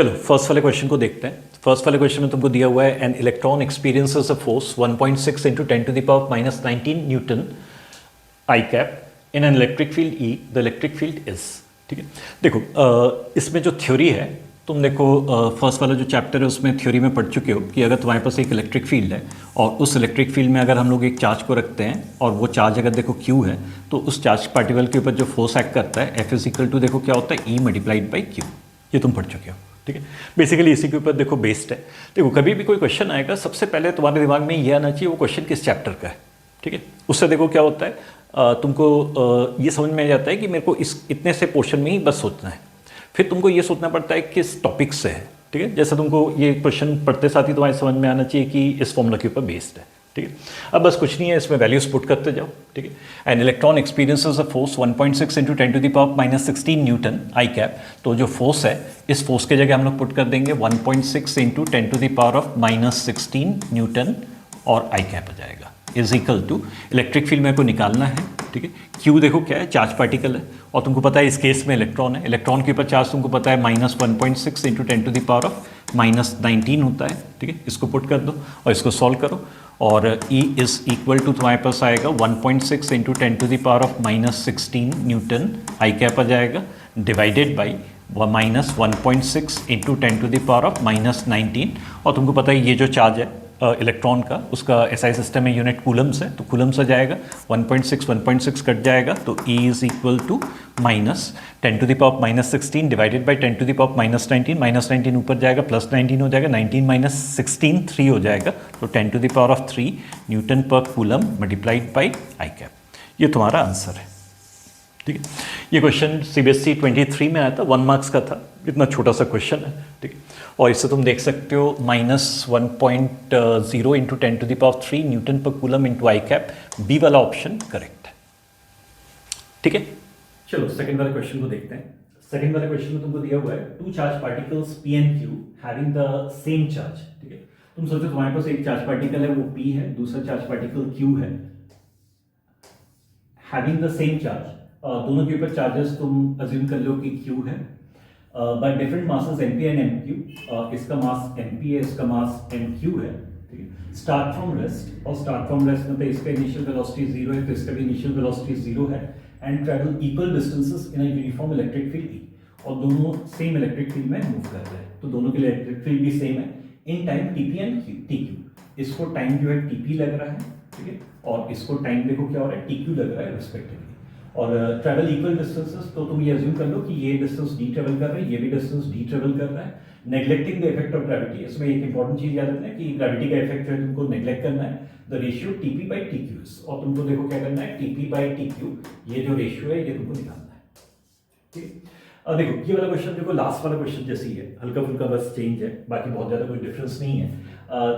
चलो फर्स्ट वाले क्वेश्चन को देखते हैं। फर्स्ट वाले क्वेश्चन में तुमको दिया हुआ है an electron experiences a force 1.6 into 10 to the power minus 19 newton i cap in an electric field E, the electric field is. ठीक है, देखो इसमें जो थ्योरी है, तुम देखो फर्स्ट वाला जो चैप्टर है उसमें थ्योरी में पढ़ चुके हो कि अगर तुम्हारे पास एक इलेक्ट्रिक फील्ड है और उस इलेक्ट्रिक फील्ड में अगर हम लोग एक चार्ज को रखते हैं और वो चार्ज अगर देखो क्यू है तो उस चार्ज पार्टिकल के ऊपर जो फोर्स एक्ट करता है एफ इज इक्वल टू देखो क्या होता है ई मल्टीप्लाइड बाई क्यू। ये तुम पढ़ चुके हो। ठीक है, बेसिकली इसी के ऊपर देखो बेस्ड है। देखो कभी भी कोई क्वेश्चन आएगा सबसे पहले तुम्हारे दिमाग में ये आना चाहिए वो क्वेश्चन किस चैप्टर का है। ठीक है, उससे देखो क्या होता है तुमको ये समझ में आ जाता है कि मेरे को इस इतने से पोर्शन में ही बस सोचना है। फिर तुमको ये सोचना पड़ता है किस टॉपिक से है। ठीक है, जैसे तुमको ये क्वेश्चन पढ़ते साथ ही तुम्हारे समझ में आना चाहिए कि इस फॉर्मूला के ऊपर बेस्ड है। ठीक है, अब बस कुछ नहीं है, इसमें वैल्यूज पुट करते जाओ। ठीक है, an electron experiences a force 1.6 into 10 to the power minus 16 newton i cap. तो जो फोर्स है इस फोर्स के जगह हम लोग पुट कर देंगे 1.6 into 10 to the power of minus 16 newton और आई कैप आ जाएगा is equal to electric field मेरे को निकालना है। ठीक है, क्यू देखो क्या है, चार्ज पार्टिकल है और तुमको पता है इस केस में इलेक्ट्रॉन है। इलेक्ट्रॉन के ऊपर चार्ज तुमको पता है minus 1.6 into 10 to the power of minus 19 होता है। ठीक है, इसको पुट कर दो और इसको सॉल्व करो और E इज इक्वल टू तुम्हारे पास आएगा 1.6 into 10 to the power of minus 16 newton i cap आ जाएगा divided by minus 1.6 into 10 to the power of minus 19। और तुमको पता है ये जो चार्ज है इलेक्ट्रॉन का उसका एसआई सिस्टम में यूनिट कूलम्स है, तो कूलम्स आ जाएगा 1.6 कट जाएगा तो E is equal to minus 10 to the power minus 16 divided by 10 to the power minus 19। Minus 19 ऊपर जाएगा प्लस 19 हो जाएगा, 19 माइनस 16 3 हो जाएगा तो 10 to the power of 3 newton पर coulomb multiplied by i cap. ये तुम्हारा आंसर है। ठीक है, ये क्वेश्चन CBSE 23 में आया था, 1 मार्क्स का था, इतना छोटा सा क्वेश्चन है। ठीक है, और इससे तुम देख सकते हो minus 1.0 into 10 to the power 3 newton पर coulomb into i cap, B वाला ऑप्शन करेक्ट है। ठीक है, चलो सेकंड वाले क्वेश्चन को देखते हैं। सेकंड वाले क्वेश्चन में तुमको दिया हुआ है two charge particles P and Q having the same charge. ठीक है, तुम सोचो तुम्हारे पास एक चार्ज पार्टिकल है वो P है, दूसरा चार्ज पार्टिकल Q है, हैविंग द सेम चार्ज। दोनों के ऊपर चार्जेस तुम अज्यूम कर लो कि Q है but different masses MP and MQ। इसका मास MP है, इसका मास MQ है। ठीक है, स्टार्ट फ्रॉम रेस्ट, और स्टार्ट फ्रॉम रेस्ट मतलब इसका इनिशियल वेलोसिटी 0 है तो इसका भी इनिशियल वेलोसिटी 0 है and travel equal distances in a uniform electric field E, और दोनों सेम इलेक्ट्रिक फील्ड में मूव कर रहे हैं तो दोनों के लिए इलेक्ट्रिक फील्ड भी सेम है in time TP and TQ। इसको टाइम जो है TP लग रहा है, ठीक है, और इसको टाइम देखो क्या हो रहा है TQ लग रहा है रिस्पेक्टिवली। और ट्रैवल इक्वल डिस्टेंसेस तो तुम ये अज्यूम कर लो कि ये डिस्टेंस d ट्रैवल कर रहा है, ये भी डिस्टेंस d ट्रैवल कर रहा है। Neglecting the effect of gravity, इसमें एक इंपॉर्टेंट चीज याद रखना है कि ग्रेविटी का इफेक्ट जो है तुमको नेग्लेक्ट करना है। The ratio TP by TQ, और तुमको देखो क्या करना है TP बाई TQ, ये जो रेशियो है ये तुमको निकालना है। ठीक है, अब देखो ये वाला क्वेश्चन देखो लास्ट वाला क्वेश्चन जैसी है, हल्का फुल्का बस चेंज है, बाकी बहुत ज्यादा कोई डिफरेंस नहीं है।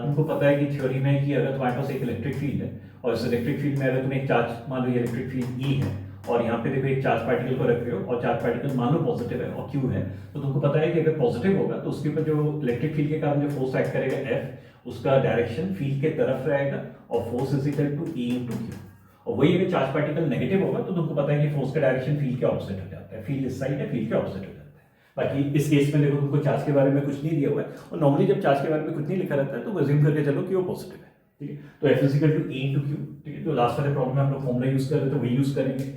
तुमको पता है कि थ्योरी में कि अगर तुम्हारे पास एक इलेक्ट्रिक फील्ड है और इस इलेक्ट्रिक फील्ड में अगर तुम एक चार्ज मान लो ये इलेक्ट्रिक फील्ड E है और यहाँ पे देखो एक चार्ज पार्टिकल को रख रहे हो और चार्ज पार्टिकल मान लो पॉजिटिव है और Q है, तो तुमको पता है कि अगर पॉजिटिव होगा तो उसके ऊपर जो इलेक्ट्रिक फील्ड के कारण जो फोर्स एक्ट करेगा F, उसका डायरेक्शन फील्ड के तरफ रहेगा और force is equal to E into Q। और वही अगर चार्ज पार्टिकल नेगेटिव होगा तो तुमको पता है कि फोर्स का डायरेक्शन फील्ड के ऑपोजिट हो जाता है, फील्ड इस साइड है, फील्ड के ऑपोजिट हो जाता है। बाकी इस केस में देखो तुमको चार्ज के बारे में कुछ नहीं दिया हुआ है और नॉर्मली जब चार्ज के बारे में कुछ नहीं लिखा रहता है तो अज्यूम करके चलो कि वो पॉजिटिव है। ठीक है, तो F is equal to E into Q। ठीक है, तो लास्ट वाले प्रॉब्लम में हम लोग फॉर्मूला यूज कर रहे थे वही यूज करेंगे।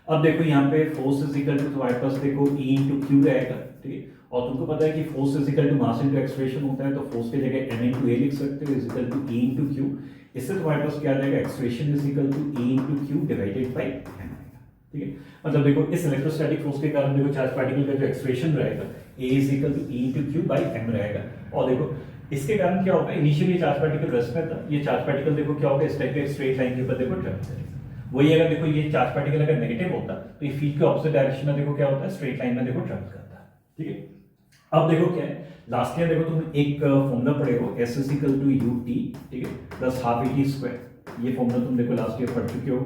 अब देखो यहाँ पे फोर्स इज इक्वल टू तुम्हारे पास देखो E इंटू Q रहेगा। ठीक है, और तुमको पता है कि force is equal to mass into acceleration होता है तो फोर्स की जगह m इंटू a लिख सकते हो is equal to E into Q। इससे तुम्हारे पास क्या आ जाएगा acceleration is equal to E into Q divided by m आएगा। ठीक है, मतलब देखो इस इलेक्ट्रोस्टैटिक फोर्स के कारण देखो चार्ज पार्टिकल का जो एक्सलेरेशन रहेगा a is equal to E into Q by m रहेगा। और देखो इसके कारण क्या होगा, इनिशियली चार्ज पार्टिकल रेस्ट में था, ये चार्ज पार्टिकल देखो क्या होगा इस टाइप के स्ट्रेट लाइन के ऊपर देखो ट्रैवल करेगा। वही अगर देखो ये चार्ज पार्टिकल अगर नेगेटिव होता तो ये फील्ड के ऑपोजिट डायरेक्शन में देखो क्या होता है स्ट्रेट लाइन में देखो ट्रैवल करता है। ठीक है, अब देखो क्या है, लास्ट ईयर देखो तुम एक फॉर्मूला पढ़े हो S is equal to UT, ठीक है, प्लस हाफ AT स्क्वायर। ये फॉर्मूला तुम देखो लास्ट ईयर पढ़ चुके हो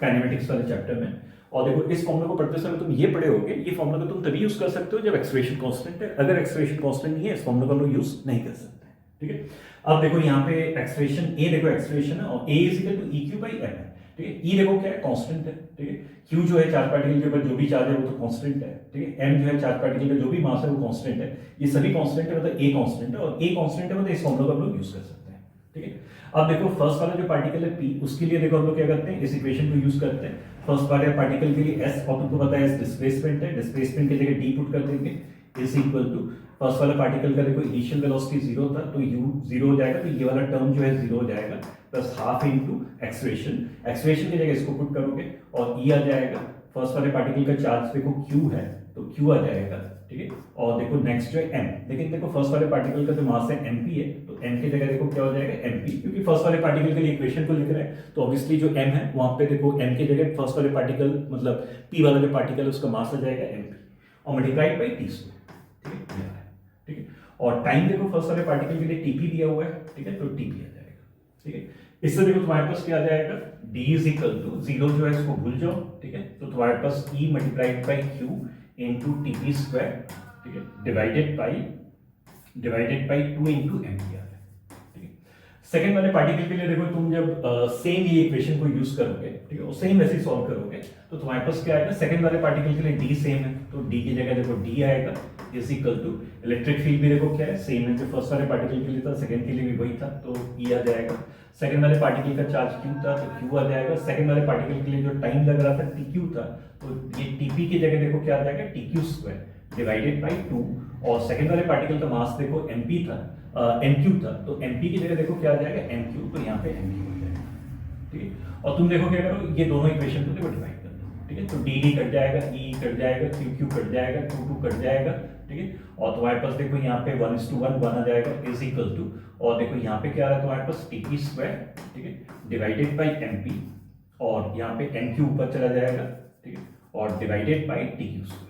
काइनेमेटिक्स वाले चैप्टर में। और देखो इस फॉर्मूला को पढ़ते समय तुम ये पढ़े होगे, ये फॉर्मूला को तुम तभी यूज कर सकते हो जब एक्सलेरेशन कांस्टेंट है, अगर एक्सलेरेशन कांस्टेंट नहीं है इस फॉर्मूला को यूज नहीं कर सकते। ठीक है, अब देखो यहाँ पे एक्सलेरेशन A देखो एक्सलेरेशन है और A is equal to EQ by m है। ठीक है। ई देखो क्या है, कांस्टेंट है, ठीक है। क्यू जो है चार्ज पार्टिकल के ऊपर जो भी चार्ज है वो तो कांस्टेंट है, ठीक है। एम जो है चार्ज पार्टिकल का जो भी मास है वो कांस्टेंट है। ये सभी कांस्टेंट है, मतलब ए कांस्टेंट है, और ए कांस्टेंट है मतलब इस फॉर्मूला को हम लोग यूज कर सकते हैं, ठीक है। अब देखो फर्स्ट वाला जो पार्टिकल है पी, उसके लिए देखो हम लोग क्या करते हैं, इस इक्वेशन को यूज करते हैं। फर्स्ट वाले पार्टिकल के लिए एस, और तुमको पता है एस डिस्प्लेसमेंट है, डिस्प्लेसमेंट की जगह डी पुट कर देंगे, इज इक्वल टू फर्स्ट वाला पार्टिकल का देखो इनिशियल वेलोसिटी 0 था तो u 0 हो जाएगा, तो ये वाला टर्म जो है 0 हो जाएगा, plus half into acceleration, acceleration की जगह इसको पुट करोगे और e आ जाएगा। फर्स्ट वाले पार्टिकल का चार्ज देखो q है तो q आ जाएगा, ठीक है। और देखो नेक्स्ट जो है m, लेकिन देखो फर्स्ट वाले पार्टिकल का जो मास है mp है, तो m की जगह देखो क्या हो जाएगा mp, क्योंकि फर्स्ट वाले पार्टिकल के लिए इक्वेशन को लिख रहे हैं तो ऑब्वियसली जो m है वहां पे देखो m की जगह फर्स्ट वाले पार्टिकल मतलब p वाला जो पार्टिकल है उसका मास आ जाएगा mp और मल्टीप्लाइड बाई t स्क्वायर, ठीक है, ठीक है। और टाइम देखो फर्स्ट वाले पार्टिकल के लिए टीपी दिया हुआ है, ठीक है, तो टीपी आ जाएगा, ठीक है। इससे देखो तुम्हारे पास क्या आ जाएगा, d इज इक्वल टू 0 जो है इसको भूल जाओ, ठीक है, तो तुम्हारे पास e multiplied by q into TP square, ठीक है, डिवाइडेड बाई 2 इनटू m किया है, ठीक है। सेकंड वाले पार्टिकल के लिए देखो तुम जब सेम ये इक्वेशन को यूज करोगे, ठीक है, और सेम वैसे ही सॉल्व करोगे तो तुम्हारे पास क्या आएगा, सेकंड वाले पार्टिकल के लिए d सेम है तो d की जगह देखो d आएगा, is equal to electric field भी देखो क्या है, सेम है, जो फर्स्ट वाले पार्टिकल के लिए था सेकंड के लिए भी वही था तो E आ जाएगा। सेकंड वाले पार्टिकल का चार्ज Q था तो Q आ जाएगा। सेकंड वाले पार्टिकल के लिए जो टाइम लग रहा था TQ था तो ये TP की जगह देखो क्या आ जाएगा, TQ स्क्वायर डिवाइडेड बाई 2, और सेकंड वाले पार्टिकल का मास देखो MP था, MQ था, तो MP की जगह देखो क्या आ जाएगा MQ, तो यहाँ पे MQ हो जाएगा, ठीक है। और तुम देखो क्या करो, ये दोनों इक्वेशन को देखो डिवाइड कर दो, ठीक है, तो डी कट जाएगा, ई कट जाएगा, क्यू क्यू कट जाएगा, टू टू कट जाएगा, ठीक है। और तुम्हारे पास देखो यहाँ पे 1:1 आ जाएगा, इज इक्वल टू, और देखो यहाँ पे क्या आ रहा है तुम्हारे पास टीपी स्क्वायर, ठीक है, डिवाइडेड बाई एमपी, और यहाँ पे एमक्यू ऊपर चला जाएगा, ठीक है, और डिवाइडेड बाई टीक्यू स्क्वायर,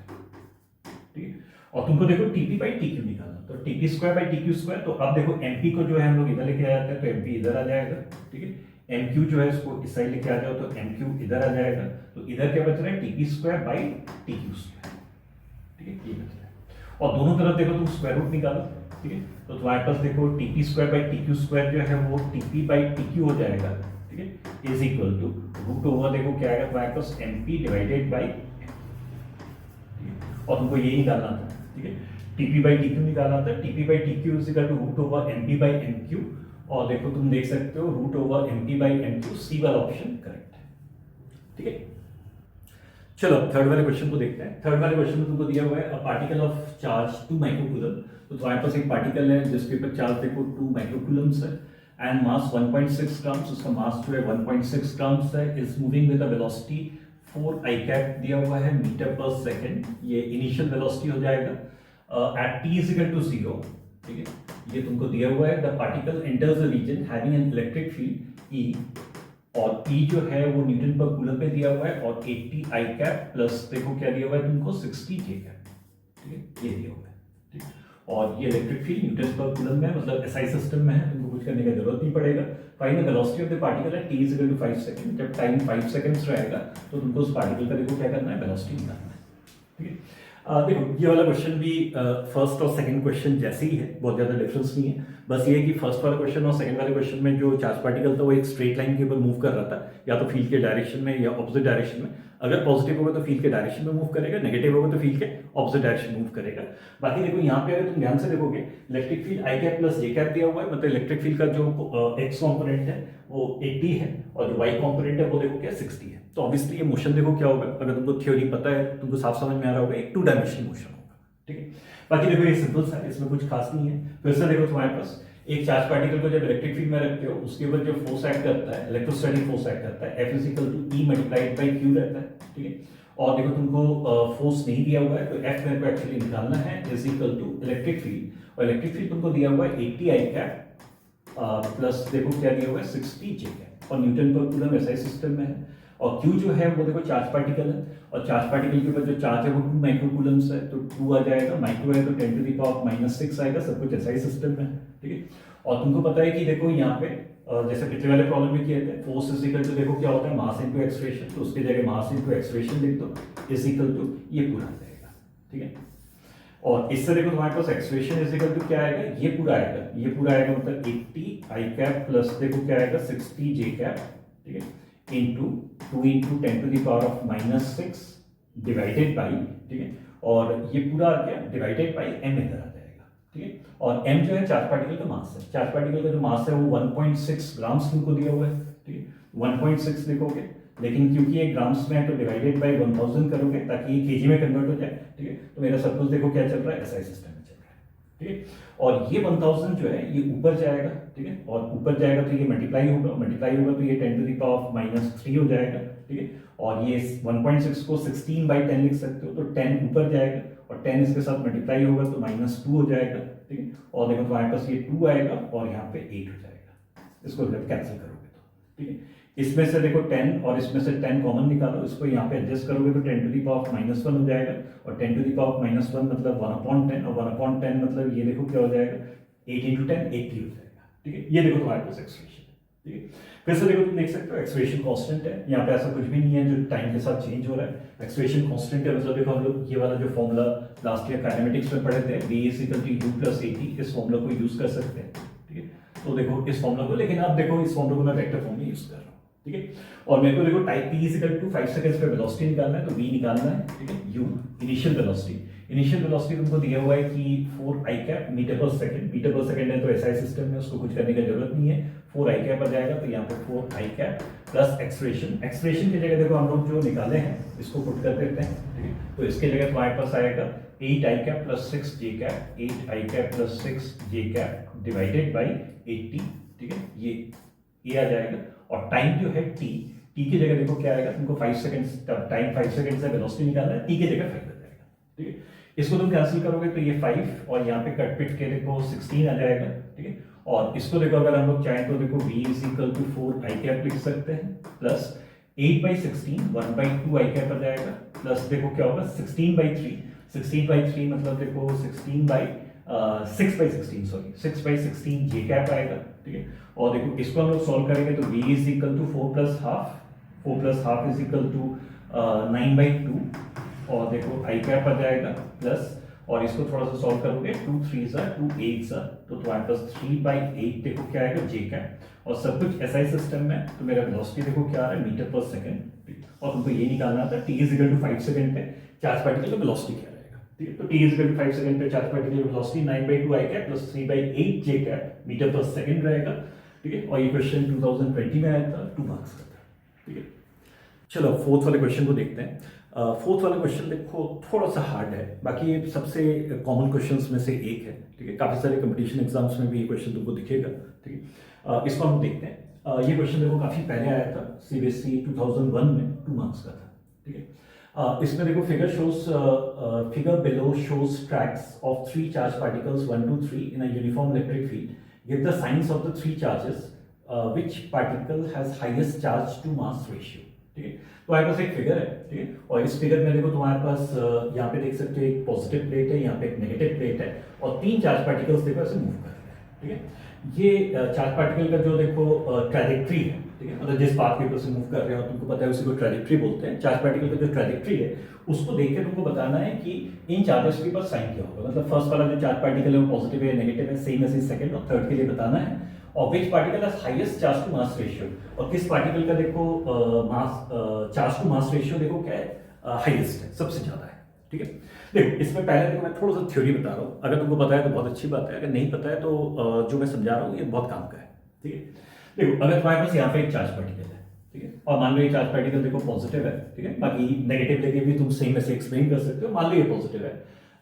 ठीक है। और तुमको देखो टीपी बाई टीक्यू निकालना, तो TP square by TQ square, तो अब देखो एमपी को जो है हम लोग इधर लेके आ जाते हैं तो एमपी इधर आ जाएगा, ठीक है। एमक्यू जो है इसको इस साइड लेके आ जाओ तो एमक्यू इधर आ जाएगा, तो इधर क्या बच रहा है, TP square by TQ square, ठीक है, ये बच रहा है। और दोनों तरफ देखो तुम स्क्वायर रूट निकालो, ठीक है, तो तुम्हारे पास देखो TP square by TQ square जो है वो टीपी बाई टीक्यू हो जाएगा, ठीक है, is equal to root over देखो क्या आएगा तुम्हारे पास एमपी डिवाइडेड बाई, और तुमको ये निकालना था, ठीक है, टीपी बाई टीक्यू निकालना था, TP by TQ is equal to root over MP by MQ, और देखो तुम देख सकते हो root over MP by MQ, C वाला ऑप्शन करेक्ट है, ठीक है। चलो थर्ड वाले क्वेश्चन को देखते हैं। थर्ड वाले क्वेश्चन में तुमको दिया हुआ है a particle of charge 2 microcoulomb, तो तुम्हारे पास एक पार्टिकल है जिसके ऊपर चार्ज देखो 2 माइक्रोकूलम्स है एंड मास 1.6 ग्राम्स, उसका मास जो है 1.6 ग्राम्स है, is moving with a velocity 4 i cap दिया हुआ है मीटर पर सेकंड, ये इनिशियल वेलोसिटी हो जाएगा at t is equal to 0, ठीक है, ये तुमको दिया हुआ है। The particle enters the region having an electric field E, और E जो है वो न्यूटन पर कूलम पे दिया हुआ है, और 80 i कैप प्लस देखो क्या दिया हुआ है तुमको 60 j कैप, ठीक है, ये दिया हुआ है, ठीक है। और ये इलेक्ट्रिक फील्ड न्यूटन पर कूलम में मतलब SI सिस्टम में है, तुमको कुछ करने की जरूरत नहीं पड़ेगा। Find the velocity of the particle at t is equal to 5 second, जब टाइम 5 सेकंड्स रहेगा तो तुमको उस पार्टिकल का देखो क्या करना है, वेलोसिटी निकालना है, ठीक है। देखो ये वाला क्वेश्चन भी फर्स्ट और सेकंड क्वेश्चन जैसे ही है, बहुत ज्यादा डिफरेंस नहीं है, बस ये है कि फर्स्ट वाला क्वेश्चन और सेकंड वाले क्वेश्चन में जो चार्ज पार्टिकल था वो एक स्ट्रेट लाइन के ऊपर मूव कर रहा था, या तो फील्ड के डायरेक्शन में या ऑपोजिट डायरेक्शन में। अगर पॉजिटिव होगा तो फील्ड के डायरेक्शन में मूव करेगा, नेगेटिव होगा तो फील्ड के ऑपोजिट डायरेक्शन मूव करेगा। बाकी देखो यहाँ पे अगर तुम ध्यान से देखोगे electric field I cap plus J cap दिया हुआ है, मतलब इलेक्ट्रिक फील्ड का जो एक्स कॉम्पोनेंट है वो 80 है और जो वाई कॉम्पोनेंट है वो देखो क्या 60 है। तो ऑब्वियसली ये मोशन देखो क्या होगा, अगर तुमको थ्योरी पता है, तुमको साफ समझ में आ रहा होगा, एक 2 डायमेंशनल मोशन होगा, ठीक है। बाकी देखो ये सिंपल सा है, इसमें कुछ खास नहीं है। फिर से देखो तुम्हारे पास एक चार्ज पार्टिकल को जब इलेक्ट्रिक फील्ड में रखते हो उसके ऊपर जो फोर्स एक्ट करता है, इलेक्ट्रोस्टैटिक फोर्स एक्ट करता है, F is equal to E multiplied by Q रहता है, ठीक है। और देखो तुमको फोर्स नहीं दिया हुआ है तो F मेरे को एक्चुअली निकालना है, is equal to electric field, और इलेक्ट्रिक फील्ड तुमको दिया हुआ है 80 i कैप प्लस देखो क्या दिया हुआ है 60 j कैप, और न्यूटन पर कूलम SI सिस्टम में है। और Q जो है वो देखो चार्ज पार्टिकल है, और चार्ज पार्टिकल के ऊपर जो चार्ज है वो 2 माइक्रोकूलम्स है, तो 2 आ जाएगा, माइक्रो है तो 10 टू द पावर -6 आएगा, सब कुछ SI सिस्टम में है, ठीक है। और तुमको पता है कि देखो यहाँ पे जैसे पिछले वाले प्रॉब्लम में किए थे, फोर्स इज इक्वल टू देखो क्या होता है मास इनटू एक्सेलरेशन, तो उसकी जगह मास इनटू एक्सेलरेशन लिख दो, इज इक्वल टू ये पूरा आ जाएगा, ठीक है। और इससे देखो तुम्हारे पास एक्सेलरेशन इज इक्वल टू क्या आएगा, ये पूरा आएगा, ये पूरा आएगा मतलब 80 i कैप प्लस देखो क्या आएगा 60 j कैप, ठीक है, इंटू 2 × 10⁻⁻⁶ डिवाइडेड बाई, ठीक है, और ये पूरा आ गया डिवाइडेड बाई m इधर आ जाएगा, ठीक है, और m जो है चार्ज पार्टिकल का मास है, चार्ज पार्टिकल का जो मास है वो 1.6 ग्राम्स तुमको दिया हुआ है, ठीक है, 1.6 लिखोगे, लेकिन क्योंकि ये ग्राम्स में है तो डिवाइडेड बाई 1000 करोगे ताकि ये केजी में कन्वर्ट हो जाए, ठीक है, तो मेरा सब कुछ देखो क्या चल रहा है, एसआई सिस्टम में चल रहा है, ठीक है, और ये 1000 जो है ये ऊपर जाएगा, ठीक है, और ऊपर जाएगा तो ये मल्टीप्लाई होगा तो ये 10⁻³ हो जाएगा, ठीक है, और ये 1.6 को 16/10 लिख सकते हो, तो 10 ऊपर जाएगा और 10 इसके साथ मल्टीप्लाई होगा तो -2 हो जाएगा, ठीक है, और देखो तुम्हारे पास ये 2 आएगा और यहाँ पे 8 हो जाएगा, इसको जब कैंसिल करोगे तो, ठीक है, इसमें से देखो 10 और इसमें से 10 कॉमन निकालो, इसको यहाँ पे एडजस्ट करोगे तो 10⁻⁻1 हो जाएगा, और 10⁻⁻1 मतलब 1/10, और 1/10 मतलब ये देखो क्या हो जाएगा, 8 × 10 80 हो जाएगा, ठीक है, ये देखो तुम्हारे पास एक्सप्रेशन, ठीक है, फिर से देखो तुम देख सकते हो एक्सप्रेशन कांस्टेंट है, यहाँ पे ऐसा कुछ भी नहीं है जो टाइम के साथ चेंज हो रहा है, एक्सप्रेशन कांस्टेंट है, मतलब देखो हम लोग ये वाला जो फॉर्मूला लास्ट ईयर काइनेमेटिक्स में पढ़े थे, V = U + AT, इस फॉर्मूला को यूज कर सकते हैं, ठीक है, तो देखो इस फॉर्मूला को, लेकिन अब देखो इस फॉर्मूला को मैं वेक्टर फॉर्म में यूज कर रहा हूँ, ठीक है, और मेरे को देखो टाइप T = 5 सेकंड्स पे वेलोसिटी निकालना है, तो V निकालना है, ठीक है, U इनिशियल वेलोसिटी तुमको दिया हुआ है कि 4 मीटर/सेकंड है, तो एसआई सिस्टम में उसको कुछ करने की जरूरत नहीं है, 4 आ जाएगा, तो यहाँ पे 4 प्लस एक्सप्रेशन की जगह देखो हम लोग जो निकाले हैं इसको पुट कर देते हैं, ठीक है, तो इसके जगह तुम्हारे पास आएगा 8 + 6 + 6 डिवाइडेड बाई 80, ठीक है, ये आ जाएगा, और टाइम जो है t की जगह देखो क्या आएगा, तुमको 5 सेकंड्स टाइम 5 सेकंड से वेलोसिटी निकालना है, t की जगह 5 आ जाएगा, ठीक है, इसको तुम कैंसिल करोगे तो ये 5 और यहाँ पे कट पिट के देखो 16 आ जाएगा, ठीक है, और इसको देखो अगर हम लोग चाहें तो देखो V = 4 लिख सकते हैं, प्लस 8/16 1/2 आ जाएगा, प्लस देखो क्या होगा 16/3 मतलब देखो 6/16 आएगा, ठीक है, और देखो इसको हम लोग सॉल्व करेंगे तो V = 4 + ½ = 9/2, और देखो आ जाएगा, प्लस और इसको थोड़ा सा सॉल्व करोगे 2 3 2 8 तो तुम्हारे पास 3/8 देखो क्या आएगा और सब कुछ एसआई सिस्टम में, तो मेरा वेलोसिटी देखो क्या आ रहा है मीटर/सेकंड, और तुमको ये निकालना था T = 5 सेकंड पे चार्ज पार्टिकल का वेलोसिटी क्या रहेगा, ठीक है, तो T = 5 सेकंड पे चार्ज पार्टिकल की वेलोसिटी 9/2 प्लस 3/8 मीटर/सेकंड रहेगा, ठीक है, और ये क्वेश्चन 2020 में आया था, 2 मार्क्स का था, ठीक है। चलो फोर्थ वाले क्वेश्चन को देखते हैं। फोर्थ वाला क्वेश्चन देखो थोड़ा सा हार्ड है, बाकी ये सबसे कॉमन क्वेश्चंस में से एक है, ठीक है, काफी सारे कंपटीशन एग्जाम्स में भी ये क्वेश्चन तुमको दिखेगा, ठीक है, इसको हम देखते हैं। ये क्वेश्चन देखो काफी पहले आया था, CBSE 2001 में 2 मार्क्स का था, ठीक है। इसमें देखो figure below shows tracks of 3 charge particles 1 2 3 in a uniform electric field, give the signs of the 3 charges, which particle has highest charge to mass ratio, ठीक है। तो हमारे पास एक फिगर है, ठीक है, और इस फिगर में देखो तुम्हारे पास यहाँ पे देख सकते हो एक पॉजिटिव प्लेट है, यहाँ पे एक नेगेटिव प्लेट है, और 3 चार्ज पार्टिकल्स देखो ऐसे मूव कर रहे हैं, ठीक है। ये चार्ज पार्टिकल का जो देखो ट्रैजेक्टरी है, ठीक है, मतलब जिस पाथ के ऊपर से मूव कर रहे हो तुमको पता है उसी को ट्रैजेक्टरी बोलते हैं। चार्ज पार्टिकल का जो ट्रैजेक्टरी है उसको देख के तुमको बताना है कि इन चार्जेस के ऊपर साइन क्या होगा, मतलब फर्स्ट वाला जो चार्ज पार्टिकल है वो पॉजिटिव है नेगेटिव है, सेम ऐसे सेकंड और थर्ड के लिए बताना है, और which particle has highest charge to mass ratio, और किस पार्टिकल का देखो चार्ज टू मास रेशियो देखो क्या है हाईएस्ट है, सबसे ज्यादा है, ठीक है। देखो इसमें पहले देखो मैं थोड़ा सा थ्योरी बता रहा हूँ, अगर तुमको पता है तो बहुत अच्छी बात है, अगर नहीं पता है तो जो मैं समझा रहा हूँ ये बहुत काम का है, ठीक है। देखो अगर तुम्हारे पास यहाँ पे एक चार्ज पार्टिकल है, ठीक है, और मान लो ये चार्ज पार्टिकल देखो पॉजिटिव है, ठीक है, बाकी नेगेटिव लेके भी तुम सेम ऐसे एक्सप्लेन कर सकते हो, मान लो ये पॉजिटिव है,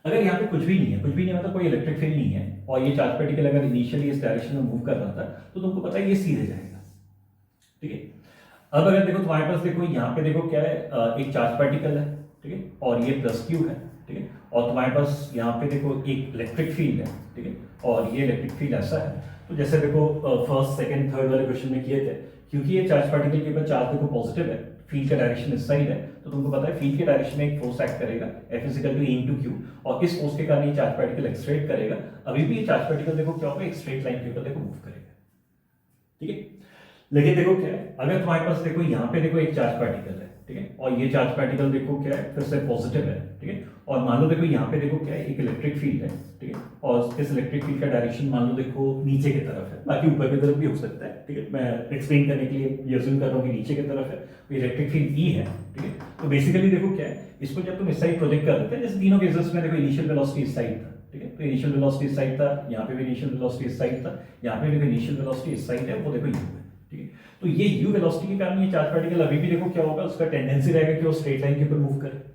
अगर यहाँ पे कुछ भी नहीं है मतलब कोई इलेक्ट्रिक फील्ड नहीं है, और ये चार्ज पार्टिकल अगर इनिशियली इस डायरेक्शन में मूव कर रहा था तो तुमको पता है ये सीधे जाएगा, ठीक है। अब अगर देखो तुम्हारे पास देखो यहाँ पे देखो क्या है एक चार्ज पार्टिकल है, ठीक है, और ये +Q है, ठीक है, और तुम्हारे पास यहाँ पे देखो एक इलेक्ट्रिक फील्ड है, ठीक है, और ये इलेक्ट्रिक फील्ड ऐसा है, तो जैसे देखो फर्स्ट सेकंड थर्ड वाले क्वेश्चन में किए थे, क्योंकि ये चार्ज पार्टिकल के ऊपर चार्ज देखो पॉजिटिव है, फील्ड का डायरेक्शन इस साइड है, तो तुमको पता है फील्ड के डायरेक्शन में एक फोर्स एक्ट करेगा F = E × Q, और इस फोर्स के कारण ये चार्ज पार्टिकल एक्सलेरेट करेगा, अभी भी ये चार्ज पार्टिकल देखो क्या होगा एक स्ट्रेट लाइन के ऊपर देखो मूव करेगा, ठीक है। लेकिन देखो क्या है, अगर तुम्हारे पास देखो यहाँ पे देखो एक चार्ज पार्टिकल है, ठीक है, और ये चार्ज पार्टिकल देखो क्या है फिर से पॉजिटिव है, ठीक है, और मान लो देखो यहाँ पे देखो क्या है, एक इलेक्ट्रिक फील्ड है, ठीक है, और इस इलेक्ट्रिक फील्ड का डायरेक्शन मान लो देखो नीचे की तरफ है, बाकी ऊपर की तरफ भी हो सकता है, ठीक है, मैं एक्सप्लेन करने के लिए ये अज्यूम कर रहा हूँ कि नीचे की तरफ है, तो इलेक्ट्रिक फील्ड ई है, ठीक है। तो बेसिकली देखो क्या है, इसको जब तुम इस साइड प्रोजेक्ट कर देते हैं, जैसे तीनों केसेस में देखो इनिशियल वेलोसिटी इस साइड था, ठीक है, तो इनिशियल वेलोसिटी इस साइड था, यहाँ पे भी इनिशियल वेलोसिटी इस साइड था, यहाँ पे देखो इनिशियल वेलोसिटी इस साइड है, वो देखो यू है, ठीक है। तो ये यू वेलोसिटी के कारण ये चार्ज पार्टिकल अभी भी देखो क्या होगा, उसका टेंडेंसी रहेगा कि वो स्ट्रेट लाइन के ऊपर मूव करे,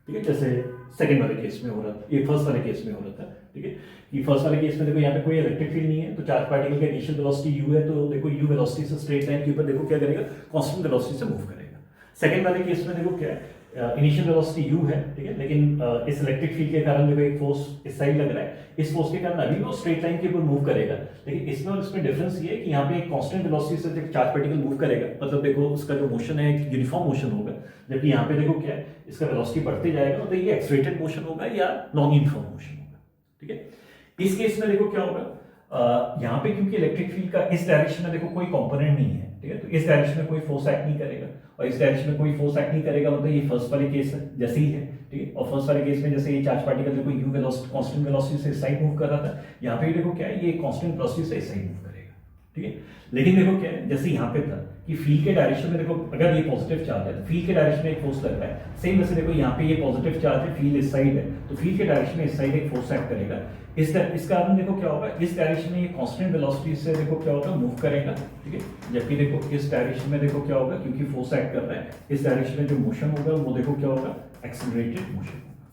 ठीक है, जैसे सेकंड वाले केस में हो रहा था, ये फर्स्ट वाले केस में हो रहा था, ठीक है। कि फर्स्ट वाले केस में देखो यहाँ पे कोई इलेक्ट्रिक फील्ड नहीं है, तो चार्ज पार्टिकल का इनिशियल वेलोसिटी u है, तो देखो u वेलोसिटी से स्ट्रेट लाइन के ऊपर देखो क्या करेगा, कांस्टेंट वेलोसिटी से मूव करेगा। सेकंड वाले केस में देखो क्या है, इनिशियल वेलोसिटी u है, ठीक है, लेकिन इस इलेक्ट्रिक फील्ड के कारण देखो एक फोर्स इस साइड लग रहा है, इस फोर्स के कारण अभी वो स्ट्रेट लाइन के ऊपर मूव करेगा, लेकिन इसमें और इसमें डिफरेंस ये है कि यहाँ पे एक कांस्टेंट वेलोसिटी से जब चार्ज पार्टिकल मूव करेगा, मतलब देखो उसका जो मोशन है एक यूनिफॉर्म मोशन होगा, जबकि यहाँ पे देखो क्या है, इसका वेलोसिटी बढ़ते जाएगा, तो ये एक्सेलरेटेड मोशन होगा या नॉन यूनिफॉर्म मोशन होगा, ठीक है। इस केस में देखो क्या होगा, यहाँ पे क्योंकि इलेक्ट्रिक फील्ड का इस डायरेक्शन में देखो कोई कंपोनेंट नहीं है, ठीक है, तो इस डायरेक्शन में कोई फोर्स एक्ट नहीं करेगा, और इस डायरेक्शन में कोई फोर्स एक्ट नहीं करेगा, मतलब ये फर्स्ट वाले केस है जैसे ही है, ठीक है। और फर्स्ट वाले केस में जैसे ये चार्ज पार्टिकल देखो यू वेलोसिटी कांस्टेंट वेलोसिटी से इस साइड मूव कर रहा था, यहाँ पे देखो क्या है, ये कांस्टेंट वेलोसिटी से इस साइड मूव करेगा, ठीक है। लेकिन देखो क्या है, जैसे यहाँ पे था कि फील्ड के डायरेक्शन में देखो अगर ये पॉजिटिव चार्ज है तो फील्ड के डायरेक्शन में एक फोर्स लग रहा है, सेम वैसे देखो यहाँ पे ये पॉजिटिव चार्ज है, फील्ड इस साइड है, तो फील्ड के डायरेक्शन में इस साइड एक फोर्स एक्ट करेगा, इस कारण देखो क्या होगा, इस डायरेक्शन में ये कांस्टेंट वेलोसिटी से देखो क्या होगा, मूव करेगा, ठीक है। जबकि देखो इस डायरेक्शन में देखो क्या होगा, क्योंकि फोर्स एक्ट कर रहा है, इस डायरेक्शन में जो मोशन होगा वो देखो क्या होगा, एक्सेलरेटेड मोशन होगा,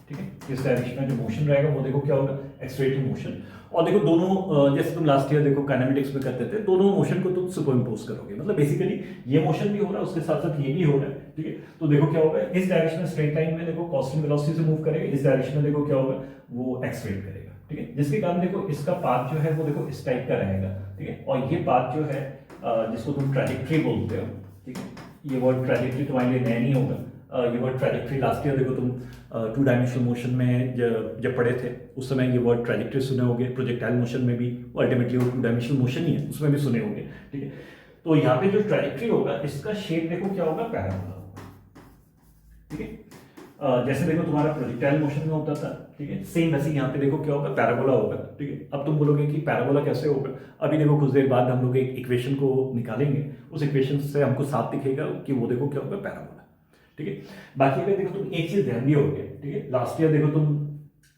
ठीक है। इस डायरेक्शन में जो मोशन रहेगा वो देखो क्या होगा, एक्सेलरेटेड मोशन। और देखो दोनों जैसे तुम लास्ट ईयर देखो काइनेमेटिक्स में करते थे, दोनों मोशन को तुम सुपरइम्पोज करोगे, मतलब बेसिकली ये मोशन भी हो रहा है उसके साथ साथ ये भी हो रहा है, ठीक है। तो देखो क्या होगा, इस डायरेक्शन में स्ट्रेट लाइन में देखो कांस्टेंट वेलोसिटी से मूव करेगा, इस डायरेक्शन में देखो क्या होगा, वो एक्सेलरेट करेगा, ठीक है, जिसके कारण देखो इसका पाथ जो है वो देखो इस टाइप का रहेगा, ठीक है। और ये पाथ जो है जिसको तुम ट्रैजेक्टरी बोलते हो, ठीक है, ये वर्ड ट्रैजेक्टरी तुम्हारे लिए नया नहीं होगा, ये वर्ड ट्रैजेक्टरी लास्ट ईयर देखो तुम टू डायमेंशनल मोशन में जब पढ़े थे उस समय ये वर्ड ट्रैजेक्टरी सुने होंगे, प्रोजेक्टाइल मोशन में भी अल्टीमेटली वो टू डायमेंशनल मोशन ही है, उसमें भी सुने होंगे, ठीक है। तो यहाँ पे जो ट्रैजेक्टरी होगा इसका शेप देखो क्या होगा, पैराबोला होगा, ठीक है। जैसे देखो तुम्हारा प्रोजेक्टाइल मोशन में होता था, ठीक है, सेम वैसे यहाँ पे देखो क्या होगा, पैराबोला होगा, ठीक है। अब तुम बोलोगे कि पैराबोला कैसे होगा, अभी देखो कुछ देर बाद हम लोग एक इक्वेशन को निकालेंगे, उस इक्वेशन से हमको साफ दिखेगा कि वो देखो क्या होगा, पैराबोला, ठीक है। बाकी अगर देखो तुम एक चीज ध्यान दिए होगे, ठीक है, लास्ट ईयर देखो तुम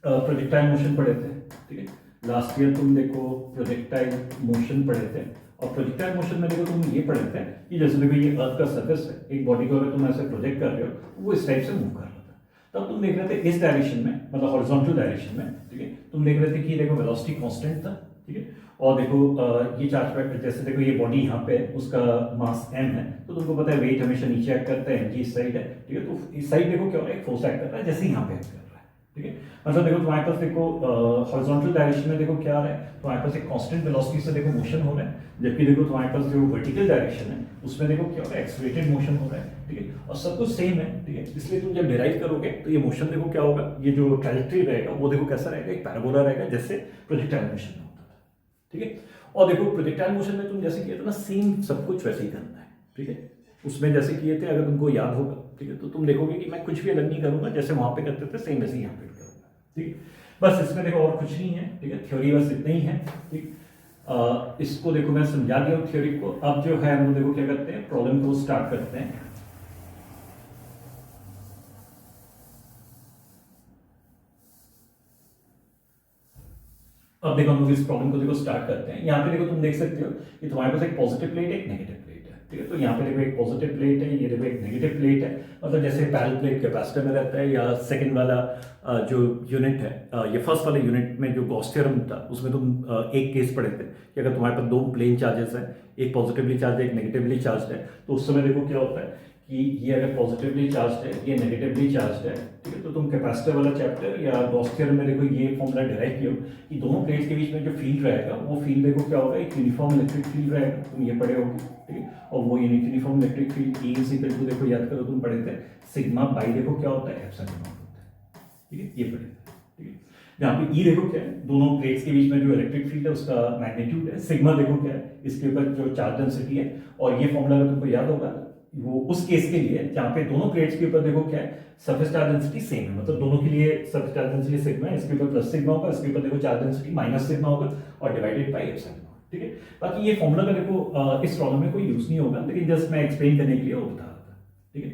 प्रोजेक्टाइल मोशन पढ़े थे, ठीक है, लास्ट ईयर तुम देखो प्रोजेक्टाइल मोशन पढ़े थे, और प्रोजेक्टाइल मोशन में देखो तुम ये पढ़े थे कि जैसे देखो ये अर्थ का सरफेस है, एक बॉडी को अगर तुम ऐसे प्रोजेक्ट कर रहे हो वो इस टाइप से मूव कर रहा था, तब तुम देख रहे थे इस डायरेक्शन में, मतलब हॉरिजॉन्टल डायरेक्शन में, ठीक है, तुम देख रहे थे कि देखो वेलोसिटी कांस्टेंट था, ठीक है। और देखो ये चार्ज पार्टिकल जैसे देखो ये बॉडी यहाँ पे उसका मास m है, तो तुमको पता है वेट हमेशा नीचे एक्ट करता है, mg इस साइड है, ठीक है। तो इस साइड देखो क्या हो रहा है, एक फोर्स एक्ट कर रहा है जैसे यहाँ पे एक्ट कर रहा है, ठीक है। मतलब देखो तुम्हारे पास देखो हॉरिजॉन्टल डायरेक्शन में देखो क्या आ रहा है, तुम्हारे पास एक कांस्टेंट वेलोसिटी से देखो मोशन हो रहा है, जबकि देखो तुम्हारे पास जो वर्टिकल डायरेक्शन है उसमें देखो क्या हो रहा है, एक्सेलरेटेड मोशन हो रहा है, ठीक है। और सब कुछ सेम है, ठीक है, इसलिए तुम जब डिराइव करोगे तो ये मोशन देखो क्या होगा, ये जो ट्रैजेक्टरी रहेगा वो देखो कैसा रहेगा, एक पैराबोला रहेगा जैसे प्रोजेक्टाइल मोशन में होता था, ठीक है। और देखो प्रोजेक्टाइल मोशन में तुम जैसे किए थे ना, सेम सब कुछ वैसे ही करना है, ठीक है। उसमें जैसे किए थे अगर तुमको याद होगा, ठीक है, तो तुम देखोगे कि मैं कुछ भी अलग नहीं करूंगा, जैसे वहां पे करते थे सेम वैसे यहाँ पे करूंगा, ठीक है। बस इसमें देखो और कुछ नहीं है, ठीक है, थ्योरी बस इतना ही है, ठीक। इसको देखो मैं समझा दिया हूँ थ्योरी को। अब जो है हम लोग देखो क्या करते हैं, प्रॉब्लम को स्टार्ट करते हैं। अब देखो हम लोग इस प्रॉब्लम को देखो स्टार्ट करते हैं। यहाँ पे देखो तुम देख सकते हो कि तुम्हारे पास एक पॉजिटिव प्लेट है, एक नेगेटिव प्लेट है, ठीक है। तो यहाँ पे देखो एक पॉजिटिव प्लेट है, ये देखो एक नेगेटिव प्लेट है। मतलब जैसे पैरेलल प्लेट कैपेसिटर में रहता है, या सेकंड वाला जो यूनिट है, ये फर्स्ट वाले यूनिट में जो गॉस थ्योरम था उसमें तुम एक केस पढ़े थे कि अगर तुम्हारे पास दो प्लेन चार्जेस है, एक पॉजिटिवली चार्ज है एक नेगेटिवली चार्ज है, तो उस समय देखो क्या होता है कि ये अगर पॉजिटिवली चार्ज है ये नेगेटिवली चार्ज है, ठीक है। तो तुम कैपेसिटर वाला चैप्टर या गॉस थ्योरम में देखो ये फॉर्मूला डिराइव किया कि दोनों प्लेट्स के बीच में जो फील्ड रहेगा वो फील्ड देखो क्या होगा, एक यूनिफॉर्म इलेक्ट्रिक फील्ड रहेगा, तुम ये पढ़े होगे, ठीक है। और वो uniform electric field E is equal to देखो याद करो तुम पढ़े थे सिग्मा बाई देखो क्या होता है, एप्सिलॉन नॉट होता है, ठीक है, ये पढ़े थे, ठीक है। यहाँ पे E देखो क्या है, दोनों प्लेट्स के बीच में जो इलेक्ट्रिक फील्ड है उसका मैग्नीट्यूड है, सिग्मा देखो क्या है, इसके ऊपर जो चार्ज डेंसिटी है, और ये फॉर्मूला अगर तुमको याद होगा वो उस केस के लिए जहाँ पे दोनों प्लेट्स के ऊपर देखो क्या है, सरफेस चार्ज डेंसिटी सेम है, मतलब दोनों के लिए सरफेस चार्ज डेंसिटी सिग्मा है, इसके ऊपर प्लस सिग्मा होगा, इसके ऊपर देखो चार्ज डेंसिटी माइनस सिग्मा होगा और डिवाइडेड बाय एप्सिलॉन। ठीक है, बाकी ये फॉर्मूला का देखो इस प्रॉब्लम में कोई यूज नहीं होगा, लेकिन जस्ट मैं एक्सप्लेन करने के लिए वो बता रहा था। ठीक है,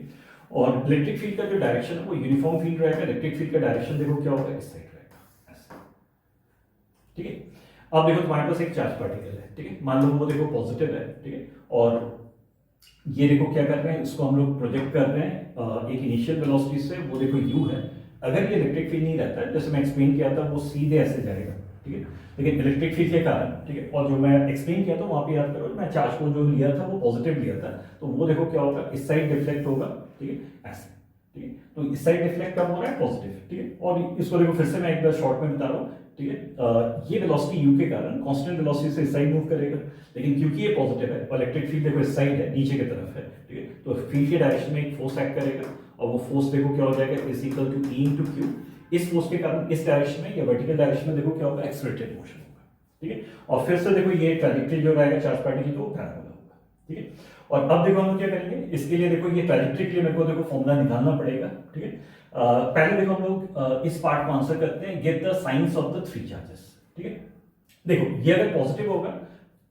और इलेक्ट्रिक फील्ड का जो डायरेक्शन है वो यूनिफॉर्म फील्ड रहेगा। इलेक्ट्रिक फील्ड का डायरेक्शन देखो क्या होगा, इस साइड रहेगा ऐसा। ठीक है, अब देखो तुम्हारे पास एक चार्ज पार्टिकल है। ठीक है, मान लो वो देखो पॉजिटिव है। ठीक है, और ये देखो क्या कर रहे हैं, इसको हम लोग प्रोजेक्ट कर रहे हैं एक इनिशियल वेलोसिटी से, वो देखो u है। अगर ये इलेक्ट्रिक फील्ड नहीं रहता है, जैसे मैं एक्सप्लेन किया था, वो सीधे ऐसे जाएगा। ठीक है, लेकिन इलेक्ट्रिक फील्ड के कारण, ठीक है, और जो मैं एक्सप्लेन किया था वहां पे याद करो, मैं चार्ज को जो लिया था वो पॉजिटिव लिया था, तो वो देखो क्या होगा, इस साइड डिफ्लेक्ट होगा। ठीक है, ऐसे। ठीक है, तो इस साइड डिफ्लेक्ट कब हो रहा है, पॉजिटिव। ठीक है, और इसको देखो फिर से मैं एक बार शॉर्ट में बता रहा हूँ। ठीक है, ये वेलोसिटी u के कारण कांस्टेंट वेलोसिटी से इस साइड मूव करेगा, लेकिन क्योंकि ये पॉजिटिव है और इलेक्ट्रिक फील्ड देखो इस साइड है, नीचे की तरफ है। ठीक है, तो फील्ड के डायरेक्शन में एक फोर्स एक्ट करेगा, और वो फोर्स देखो क्या हो जाएगा, is equal to E into Q. इस फोर्स के कारण इस डायरेक्शन में या वर्टिकल डायरेक्शन में देखो क्या होगा, एक्सेलरेटेड मोशन होगा। ठीक है, और फिर से देखो ये ट्रैजेक्टरी जो रहेगा चार्ज पार्टिकल को पैरेलल होगा। ठीक है, और अब देखो हम क्या करेंगे, इसके लिए देखो ये ट्रैजेक्टरी के लिए मेरे को देखो फॉर्मूला निकालना पड़ेगा। ठीक है, पहले देखो हम लोग इस पार्ट को आंसर करते हैं, get the signs of the three charges. ठीक है, देखो ये अगर पॉजिटिव होगा,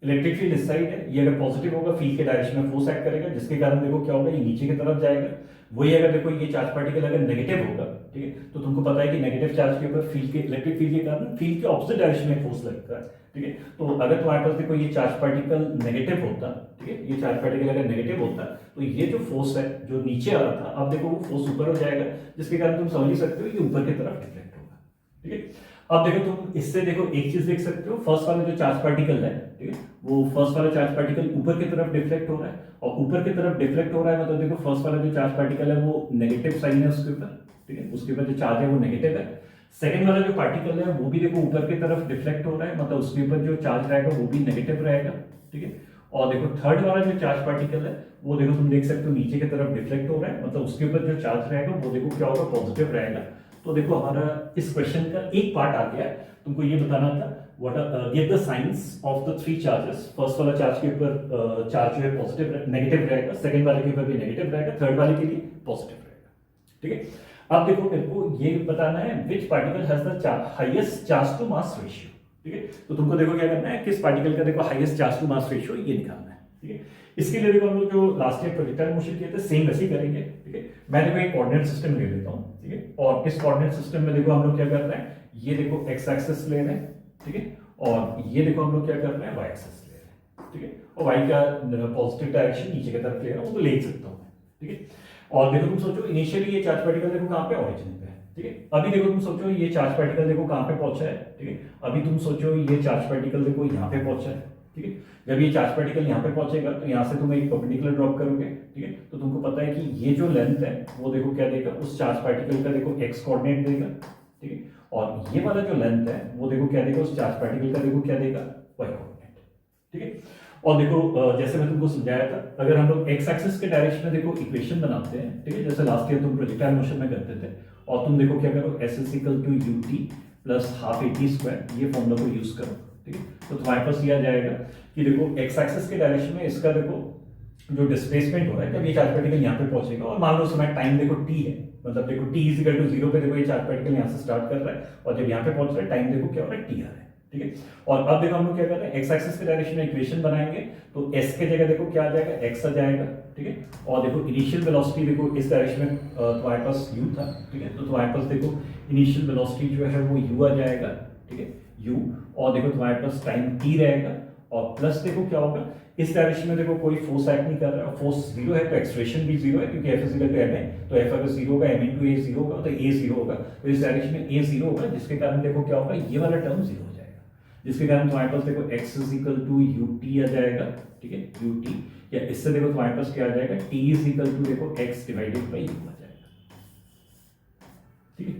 इलेक्ट्रिक फील्ड इस साइड है, ये अगर पॉजिटिव होगा, फील्ड के डायरेक्शन में फोर्स एक्ट करेगा, जिसके कारण देखो क्या होगा, ये नीचे की तरफ जाएगा। वही अगर देखो ये चार्ज पार्टिकल अगर नेगेटिव होगा, ठीक है, तो तुमको पता है कि नेगेटिव चार्ज के ऊपर फील्ड के इलेक्ट्रिक फील्ड के कारण फील्ड के ऑपोजिट डायरेक्शन में फोर्स लगता है। ठीक है, तो अगर तुम्हारे पास देखो ये चार्ज पार्टिकल नेगेटिव होता, ठीक है, ये चार्ज पार्टिकल अगर नेगेटिव होता, तो ये जो फोर्स है जो नीचे आ रहा था, अब देखो वो फोर्स ऊपर हो जाएगा, जिसके कारण तुम समझ ही सकते हो ये ऊपर की तरफ डिफ्लेक्ट होगा। ठीक है, अब देखो तुम इससे देखो एक चीज देख सकते हो, फर्स्ट वाला जो चार्ज पार्टिकल है, ठीक है, वो फर्स्ट वाला चार्ज पार्टिकल ऊपर की तरफ डिफ्लेक्ट हो रहा है, और ऊपर की तरफ डिफ्लेक्ट हो रहा है, मतलब देखो फर्स्ट वाला जो चार्ज पार्टिकल है वो नेगेटिव साइन है उसके ऊपर। ठीक है, उसके ऊपर जो चार्ज है वो नेगेटिव है। सेकंड वाला जो पार्टिकल है वो भी देखो ऊपर की तरफ डिफ्लेक्ट हो रहा है, मतलब उसके ऊपर जो चार्ज रहेगा वो भी नेगेटिव रहेगा। ठीक है, और देखो थर्ड वाला जो चार्ज पार्टिकल है वो देखो तुम देख सकते हो नीचे की तरफ डिफ्लेक्ट हो रहा है, मतलब उसके ऊपर जो चार्ज रहेगा वो देखो क्या होगा, पॉजिटिव रहेगा। तो देखो हमारा इस क्वेश्चन का एक पार्ट आ गया, तुमको ये बताना था what are give the signs of the three charges. First वाला चार्ज के ऊपर चार्ज जो है पॉजिटिव नेगेटिव रहेगा, सेकंड वाले के ऊपर भी नेगेटिव रहेगा, थर्ड वाले के लिए पॉजिटिव रहेगा। ठीक है, अब देखो मेरे को ये बताना है which particle has the highest charge to mass ratio. ठीक है, तो तुमको देखो क्या करना है, किस पार्टिकल का देखो highest charge to mass ratio ये निकालना है। ठीक है, इसके लिए देखो हम लोग जो लास्ट ईयर प्रोजेक्टाइल मोशन किए थे सेम वैसे ही करेंगे। ठीक है, मैं देखो एक कोऑर्डिनेट सिस्टम ले लेता हूं। ठीक है, और इस कोऑर्डिनेट सिस्टम में देखो हम लोग क्या कर रहे हैं, ये देखो एक्स एक्सिस ले रहे हैं। ठीक है, और ये देखो हम लोग क्या कर रहे हैं, वाई एक्सिस ले रहे हैं। ठीक है, और वाई का पॉजिटिव डायरेक्शन नीचे की तरफ ले रहा हूं, वो तो ले सकता हूं। ठीक है, और देखो तुम सोचो इनिशियली ये चार्ज पार्टिकल देखो कहां पे, ओरिजिन पे है। ठीक है, अभी देखो तुम सोचो ये चार्ज पार्टिकल देखो कहां पे पहुंचा है। ठीक है, अभी तुम सोचो ये चार्ज पार्टिकल देखो यहां पे पहुंचा है। ठीक है, जब ये चार्ज पार्टिकल यहाँ पे पहुंचेगा तो यहाँ से तुम एक परपेंडिकुलर ड्रॉप करोगे। ठीक है, तो तुमको पता है कि ये जो लेंथ है वो देखो क्या देगा, उस चार्ज पार्टिकल का देखो एक्स कोऑर्डिनेट देगा। ठीक है, और ये वाला जो लेंथ है वो देखो क्या देगा, उस चार्ज पार्टिकल का देखो क्या देगा, वाई कोऑर्डिनेट। ठीक है, और देखो जैसे मैं तुमको समझाया था, अगर हम लोग एक्स एक्सिस के डायरेक्शन में देखो इक्वेशन बनाते हैं, ठीक है, जैसे लास्ट ईयर तुम प्रोजेक्टाइल मोशन में करते थे, और तुम देखो क्या करो, S is equal to you T plus half A T square, ये फॉर्मूला को यूज करो। ठीक है, तो तुम्हारे पास ये आ जाएगा कि देखो एक्स एक्सिस के डायरेक्शन में इसका देखो जो डिस्प्लेसमेंट हो रहा है, जब ये चार्ज पार्टिकल यहाँ पे पहुंचेगा, और मान लो समय टाइम देखो टी है, मतलब देखो टी इज इक्वल टू 0 पे देखो ये चार्ज पार्टिकल यहाँ से स्टार्ट कर रहा है, और जब यहाँ पे पहुंच रहा है टाइम देखो क्या हो रहा है, टी आ रहा है। ठीक है, और अब देखो हम लोग क्या कर रहे हैं, एक्स एक्सिस के डायरेक्शन में इक्वेशन बनाएंगे, तो एस के जगह देखो क्या आ जाएगा, एक्स आ जाएगा। ठीक है, और देखो इनिशियल वेलोसिटी देखो इस डायरेक्शन में तुम्हारे पास यू था। ठीक है, तो तुम्हारे पास देखो इनिशियल वेलोसिटी जो है वो यू आ जाएगा। ठीक है, यू, और देखो तुम्हारे पास टाइम टी रहेगा, और प्लस देखो क्या होगा, इस डायरेक्शन में देखो कोई फोर्स एक्ट नहीं कर रहा है, फोर्स जीरो है तो एक्सप्रेशन भी जीरो है, क्योंकि F is equal to M है, तो एफ अगर जीरो होगा एम इनटू ए जीरो होगा, तो ए जीरो होगा, तो इस डायरेक्शन में ए जीरो होगा, जिसके कारण देखो क्या होगा, ये वाला टर्म जीरो हो जाएगा, जिसके कारण तुम्हारे पास देखो x is equal to you t आ जाएगा। ठीक है, यू टी, या इससे देखो तुम्हारे पास क्या आ जाएगा, टी इज इक्वल टू देखो एक्स डिवाइडेड बाई यू आ जाएगा। ठीक है,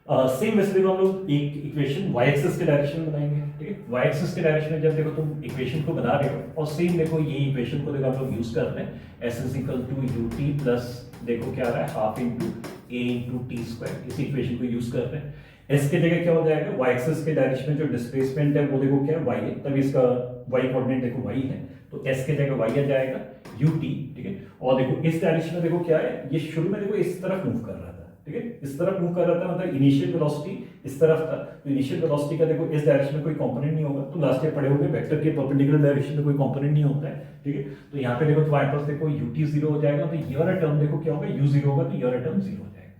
सेम वैसे देखो हम लोग एक इक्वेशन y एक्सिस के डायरेक्शन में बनाएंगे। ठीक है, y एक्सिस के डायरेक्शन में जब देखो तुम इक्वेशन को बना रहे हो, और सेम देखो ये इक्वेशन को देखो हम लोग यूज कर रहे हैं, s is equal to you T plus देखो क्या आ रहा है, half into A into T square, इस इक्वेशन को यूज कर रहे हैं। s के जगह क्या हो जाएगा, y एक्सिस के डायरेक्शन में जो डिस्प्लेसमेंट है वो देखो क्या है, y है, तभी इसका y कोऑर्डिनेट देखो y है, तो एस के जगह वाई आ जाएगा यू टी, ठीक है। और देखो इस डायरेक्शन में देखो क्या है, ये शुरू में देखो इस तरफ मूव कर रहा था, ठीक है, इस तरफ मूव कर रहा था, मतलब इनिशियल वेलोसिटी इस तरफ था, तो इनिशियल वेलोसिटी का देखो इस डायरेक्शन में कोई कंपोनेंट नहीं होगा, तो लास्ट ईयर पढ़े होंगे वेक्टर के परपेंडिकुलर डायरेक्शन में कोई कंपोनेंट नहीं होता है, ठीक है। तो यहाँ पे देखो तुम्हारे पास देखो यू टी जीरो हो जाएगा, तो ये वाला टर्म देखो क्या होगा, यू जीरो होगा, तो ये वाला टर्म जीरो हो जाएगा,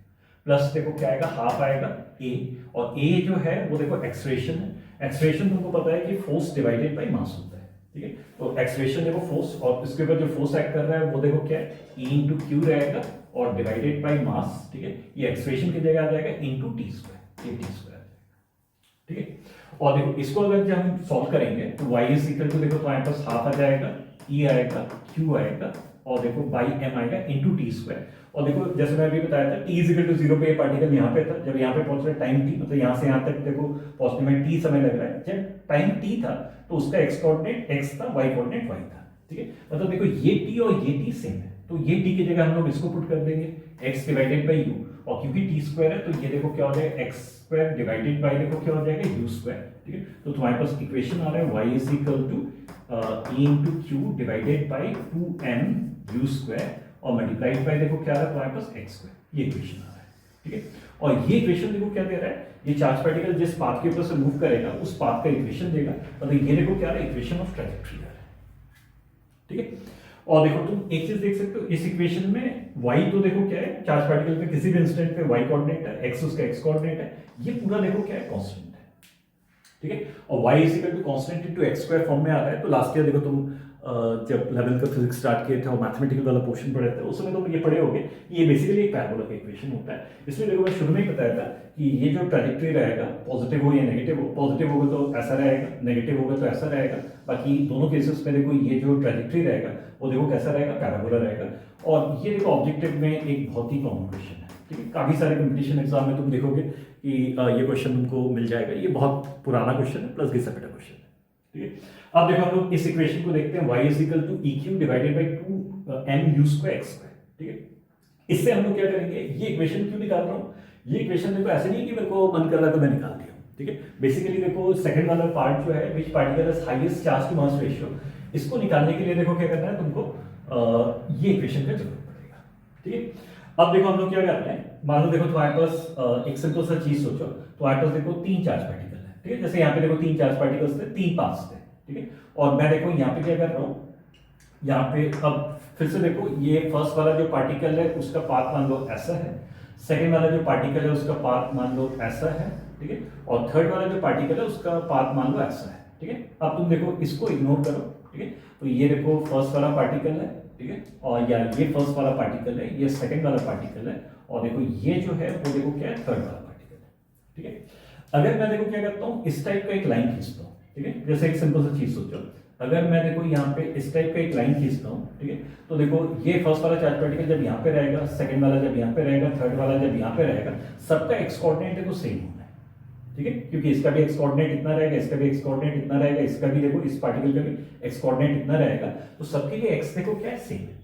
प्लस देखो क्या आएगा, हाफ आएगा ए, और ए जो है वो देखो एक्सलेरेशन है, एक्सलेरेशन तुमको पता है कि फोर्स डिवाइडेड बाय मास होता है, ठीक है। तो एक्सलेरेशन देखो फोर्स, और इसके ऊपर जो फोर्स एक्ट कर रहा है वो देखो क्या है, E इंटू क्यू रहेगा और डिवाइडेड बाय मास, ठीक है। ये एक्सलेरेशन की जगह आ जाएगा इंटू टी स्क्वायर, ये टी स्क्वायर, ठीक है। और देखो इसको अगर जब हम सॉल्व करेंगे तो y इज इक्वल टू देखो तुम्हारे पास हाफ आ जाएगा, E आएगा, Q आएगा, और देखो बाई m आएगा इंटू टी स्क्वायर। और देखो जैसे मैं अभी बताया था t इज इक्वल टू 0 पे ये पार्टिकल यहाँ पे था, जब यहाँ पे पहुंच रहा है टाइम t, मतलब यहाँ से यहाँ तक देखो पहुंचने में t समय लग रहा है, जब टाइम t था तो उसका x कोऑर्डिनेट x था, y कोऑर्डिनेट y था, ठीक है। मतलब देखो ये t और ये t सेम है, तो ये t की जगह हम लोग इसको पुट कर देंगे x डिवाइडेड बाई u, और क्योंकि t स्क्वायर है तो ये देखो क्या हो जाएगा, x स्क्वायर डिवाइडेड बाई देखो क्या हो जाएगा, u स्क्वायर, ठीक है। तो तुम्हारे पास इक्वेशन आ रहा है y is equal to e into Q divided by 2m u square, और मल्टीप्लाइड बाय देखो क्या आ रहा है तुम्हारे पास x स्क्वायर, ये इक्वेशन आ रहा है, ठीक है। और ये इक्वेशन देखो क्या दे रहा है, ये चार्ज पार्टिकल जिस पाथ के ऊपर से मूव करेगा उस पाथ का इक्वेशन देगा, मतलब ये देखो क्या आ रहा है, इक्वेशन ऑफ ट्रैजेक्टरी आ रहा है, ठीक है। और देखो तुम एक चीज देख सकते हो इस इक्वेशन में y तो देखो क्या है, चार्ज पार्टिकल पे किसी भी इंस्टेंट पे y कोऑर्डिनेट है, x उसका x कोऑर्डिनेट है, ये पूरा देखो क्या है, कांस्टेंट है, ठीक है। और y is equal to constant into x square form में आ रहा है। तो लास्ट ईयर देखो तुम जब 11th का फिजिक्स स्टार्ट किए थे और मैथमेटिकल वाला पोर्शन पढ़े थे, उस समय तुम ये पढ़े होगे, ये बेसिकली एक पैराबोला का इक्वेशन होता है। इसमें देखो मैं शुरू में ही बताया था कि ये जो ट्रैजेक्टरी रहेगा, पॉजिटिव हो या नेगेटिव हो, पॉजिटिव होगा तो ऐसा रहेगा, नेगेटिव होगा तो ऐसा रहेगा, बाकी दोनों केसेस में देखो ये जो ट्रैजेक्टरी रहेगा वो देखो कैसा रहेगा, पैराबोला रहेगा। और ये देखो ऑब्जेक्टिव में एक बहुत ही कॉमन क्वेश्चन है, ठीक है। काफी सारे कंपटीशन एग्जाम में तुम देखोगे कि ये क्वेश्चन तुमको मिल जाएगा, ये बहुत पुराना क्वेश्चन है, प्लस घिसा पिटा क्वेश्चन है, ठीक है। अब देखो हम लोग इस इक्वेशन को देखते हैं, y is equal to E Q divided by 2m u square x square, ठीक है। इससे हम लोग क्या करेंगे, ये इक्वेशन क्यों निकाल रहा हूँ, ये इक्वेशन देखो ऐसे नहीं कि मेरे को मन कर रहा था मैं निकाल दिया, ठीक है। बेसिकली देखो सेकंड वाला पार्ट जो है, which particle has highest charge to mass ratio, इसको निकालने के लिए देखो क्या करना है तुमको, ये इक्वेशन का जरूरत पड़ेगा, ठीक है। अब देखो हम लोग क्या करते हैं, मान लो देखो तुम्हारे पास एक सिंपल सा चीज सोचो, तुम्हारे पास देखो 3 चार्ज पार्टिकल है, ठीक है। जैसे यहाँ पे देखो 3 चार्ज पार्टिकल्स थे, 3 पाथ्स थे, ठीक है। और मैं देखो यहाँ पे क्या कर रहा हूँ, यहाँ पे अब फिर से देखो ये फर्स्ट वाला जो पार्टिकल है उसका पाथ मान लो ऐसा है, सेकंड वाला जो पार्टिकल है उसका पाथ मान लो ऐसा है, ठीक है। और थर्ड वाला जो पार्टिकल है उसका पाथ मान लो ऐसा है, ठीक है। अब तुम देखो इसको इग्नोर करो, ठीक है। तो ये देखो फर्स्ट वाला पार्टिकल है, ठीक है, और या ये फर्स्ट वाला पार्टिकल है, ये सेकंड वाला पार्टिकल है, और देखो ये जो है वो देखो क्या है, थर्ड वाला पार्टिकल है, ठीक है। अगर मैं देखो क्या करता हूँ, इस टाइप का एक लाइन खींचता हूँ, ठीक है। जैसे एक सिंपल सा चीज सोचो, अगर मैं देखो यहाँ पे इस टाइप का एक लाइन खींचता हूँ, ठीक है, तो देखो ये फर्स्ट वाला चार्ज पार्टिकल जब यहाँ पे रहेगा, सेकंड वाला जब यहाँ पे रहेगा, थर्ड वाला जब यहाँ पे रहेगा, सबका एक्स कोऑर्डिनेट देखो सेम होना है, ठीक है। क्योंकि इसका भी एक्स कोऑर्डिनेट इतना रहेगा, इसका भी एक्स कोऑर्डिनेट इतना रहेगा, इसका भी देखो इस पार्टिकल का भी एक्स कोऑर्डिनेट इतना रहेगा, तो सबके लिए एक्स देखो क्या है, सेम है,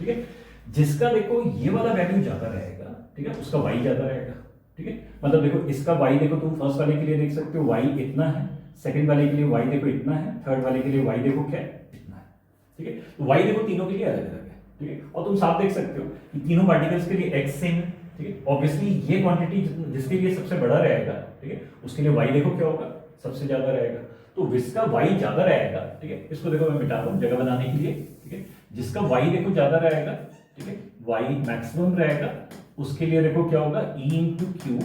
ठीक है। जिसका देखो ये वाला वैल्यू ज्यादा रहेगा, ठीक है, उसका वाई ज्यादा रहेगा, ठीक है। मतलब देखो इसका वाई देखो तुम फर्स्ट वाले के लिए देख सकते हो वाई इतना है, सेकंड वाले के लिए वाई देखो इतना है, थर्ड वाले के लिए वाई देखो क्या है, इतना है, ठीक है। तो वाई देखो तीनों के लिए अलग अलग है, ठीक है। और तुम साफ देख सकते हो कि तीनों पार्टिकल्स के लिए एक्स सेम है, ठीक है। ऑब्वियसली ये क्वांटिटी जिसके लिए सबसे बड़ा रहेगा, ठीक है, उसके लिए वाई देखो क्या होगा, सबसे ज्यादा रहेगा। तो जिसका वाई ज्यादा रहेगा, ठीक है, इसको देखो मैं मिटा रहा हूं जगह बनाने के लिए, ठीक है। जिसका वाई देखो ज्यादा रहेगा, ठीक है, वाई मैक्सिमम रहेगा, उसके लिए देखो क्या होगा, E into Q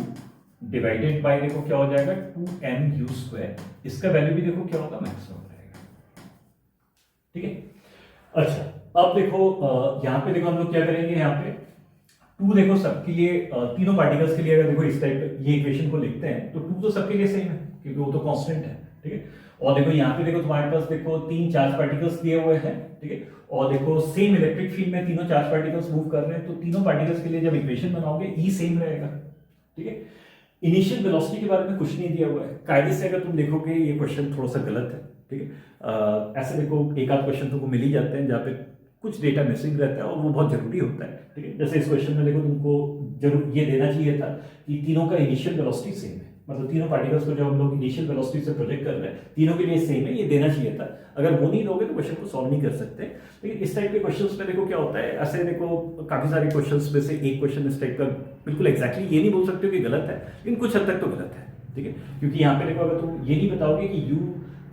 divided by देखो क्या हो जाएगा, 2m u स्क्वायर, इसका वैल्यू भी देखो क्या होगा, मैक्सिमम रहेगा, ठीक है। अच्छा अब देखो यहाँ पे देखो हम लोग क्या करेंगे, यहाँ पे 2 देखो सबके लिए, तीनों पार्टिकल्स के लिए अगर देखो इस टाइप ये इक्वेशन को लिखते हैं तो 2 तो सबके लिए सेम है क्योंकि वो तो कांस्टेंट है, ठीक है। और देखो यहाँ पे देखो तुम्हारे पास देखो 3 चार्ज पार्टिकल्स दिए हुए हैं, ठीक है। और देखो सेम इलेक्ट्रिक फील्ड में तीनों चार्ज पार्टिकल्स मूव कर रहे हैं, तो तीनों पार्टिकल्स के लिए जब इक्वेशन बनाओगे E सेम रहेगा, ठीक है। इनिशियल वेलोसिटी के बारे में कुछ नहीं दिया हुआ है, कायदे से अगर तुम देखोगे ये क्वेश्चन थोड़ा सा गलत है, ठीक है। ऐसे देखो एक आध क्वेश्चन तुमको मिल ही जाते हैं जहाँ पे कुछ डेटा मिसिंग रहता है और वो बहुत जरूरी होता है, ठीक है। जैसे इस क्वेश्चन में देखो तुमको जरूर ये देना चाहिए था कि तीनों का इनिशियल वेलोसिटी सेम है, मतलब तीनों पार्टिकल्स को जब हम लोग इनिशियल वेलोसिटी से प्रोजेक्ट कर रहे हैं तीनों के लिए सेम है, ये देना चाहिए था। अगर वो नहीं दोगे तो क्वेश्चन को सॉल्व नहीं कर सकते। लेकिन इस टाइप के क्वेश्चंस में देखो क्या होता है, ऐसे देखो काफी सारे क्वेश्चंस में से एक क्वेश्चन इस टाइप का बिल्कुल एग्जैक्टली ये नहीं बोल सकते हो कि गलत है, लेकिन कुछ हद तक तो गलत है, ठीक है। क्योंकि यहाँ पे देखो अगर तुम ये नहीं बताओगे कि यू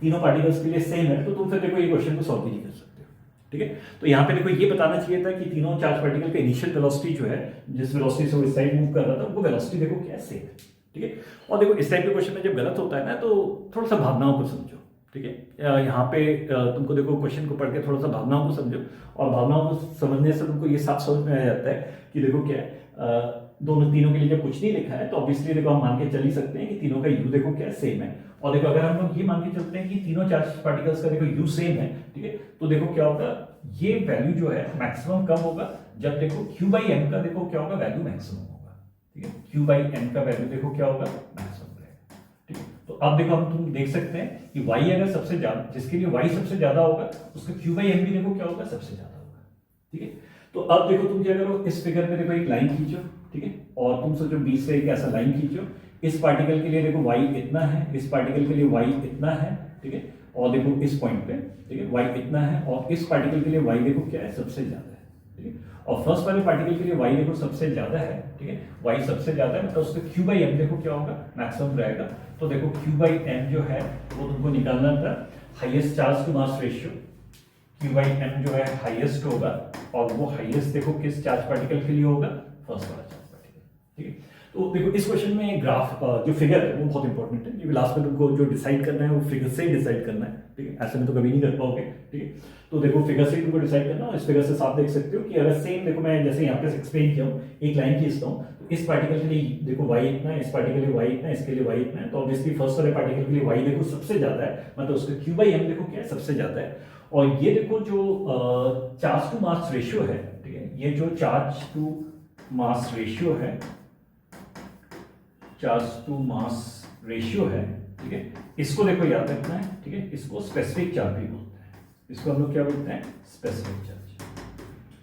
तीनों पार्टिकल्स के लिए सेम है तो तुम फिर देखो ये क्वेश्चन को सॉल्व भी नहीं कर सकते हो, ठीक है। तो यहाँ पे देखो ये बताना चाहिए था कि तीनों चार्ज पार्टिकल का इनिशियल वेलोसिटी जो है, जिस वेलोसिटी से वो इस साइड मूव कर रहा था, वो वेलोसिटी देखो क्या सेम है, ठीक है। और देखो इस टाइप के क्वेश्चन में जब गलत होता है ना तो थोड़ा सा भावनाओं को समझो, ठीक है। यहाँ पे तुमको देखो क्वेश्चन को पढ़ के थोड़ा सा भावनाओं को समझो, और भावनाओं को समझने से तुमको ये साफ समझ में आ जाता है कि देखो क्या है, दोनों तीनों के लिए जब कुछ नहीं लिखा है तो ऑब्वियसली देखो हम मान के चल ही सकते हैं कि तीनों का यू देखो क्या सेम है। और देखो अगर हम लोग ये मान के चलते हैं कि तीनों चार्ज पार्टिकल्स का देखो यू सेम है, ठीक है, तो देखो क्या होगा, ये वैल्यू जो है मैक्सिमम कब होगा, जब देखो क्यू बाई एम का देखो क्या होगा, वैल्यू मैक्सिमम होगा, ठीक है। क्यू बाई एम का वैल्यू देखो क्या होगा, मैक्सिमम रहेगा, ठीक है। तो अब देखो हम तुम देख सकते हैं कि y अगर सबसे ज्यादा, जिसके लिए y सबसे ज्यादा होगा उसका क्यू बाई एम भी देखो क्या होगा, सबसे ज्यादा होगा, ठीक है। तो अब देखो तुम क्या करो, इस फिगर में देखो एक लाइन खींचो, ठीक है, और तुम सोचो बीच से एक ऐसा लाइन खींचो, इस पार्टिकल के लिए देखो y इतना है, इस पार्टिकल के लिए y इतना है, ठीक है, और देखो इस पॉइंट पे, ठीक है, y इतना है, और इस पार्टिकल के लिए y देखो क्या है, सबसे ज्यादा है, ठीक है। और फर्स्ट वाले पार्टिकल के लिए y देखो सबसे ज्यादा है, ठीक है, y सबसे ज्यादा है, मतलब उसका q बाई m देखो क्या होगा, मैक्सिमम रहेगा। तो देखो q बाई m जो है वो तुमको निकालना था highest charge to mass ratio, q by m जो है हाईएस्ट होगा, और वो हाईएस्ट देखो किस चार्ज पार्टिकल के लिए होगा, फर्स्ट वाला चार्ज पार्टिकल, ठीक है। तो देखो इस क्वेश्चन में ग्राफ जो फिगर है वो बहुत इंपॉर्टेंट है, क्योंकि लास्ट में तुमको जो डिसाइड करना है वो फिगर से ही डिसाइड करना है, ठीक है, ऐसे में तो कभी नहीं कर पाओगे, ठीक है। तो देखो फिगर से ही तुमको डिसाइड करना है, इस फिगर से साफ देख सकते हो कि अगर सेम देखो मैं जैसे यहाँ पे एक्सप्लेन किया हूँ, एक लाइन खींचता हूँ, तो इस पार्टिकल के लिए देखो y इतना है, इस पार्टिकल के लिए y इतना है, इसके लिए y इतना है, तो ऑब्वियसली फर्स्ट वाले पार्टिकल के लिए y देखो सबसे ज्यादा है, मतलब उसका q बाई m देखो क्या है, सबसे ज्यादा है। और ये देखो जो चार्ज टू मास रेशियो है, ठीक है, ये जो चार्ज टू मास रेशियो है, चार्ज टू मास रेशियो है, ठीक है, इसको देखो याद रखना है, ठीक है, इसको स्पेसिफिक चार्ज भी बोलते हैं, इसको हम लोग क्या बोलते हैं, स्पेसिफिक चार्ज,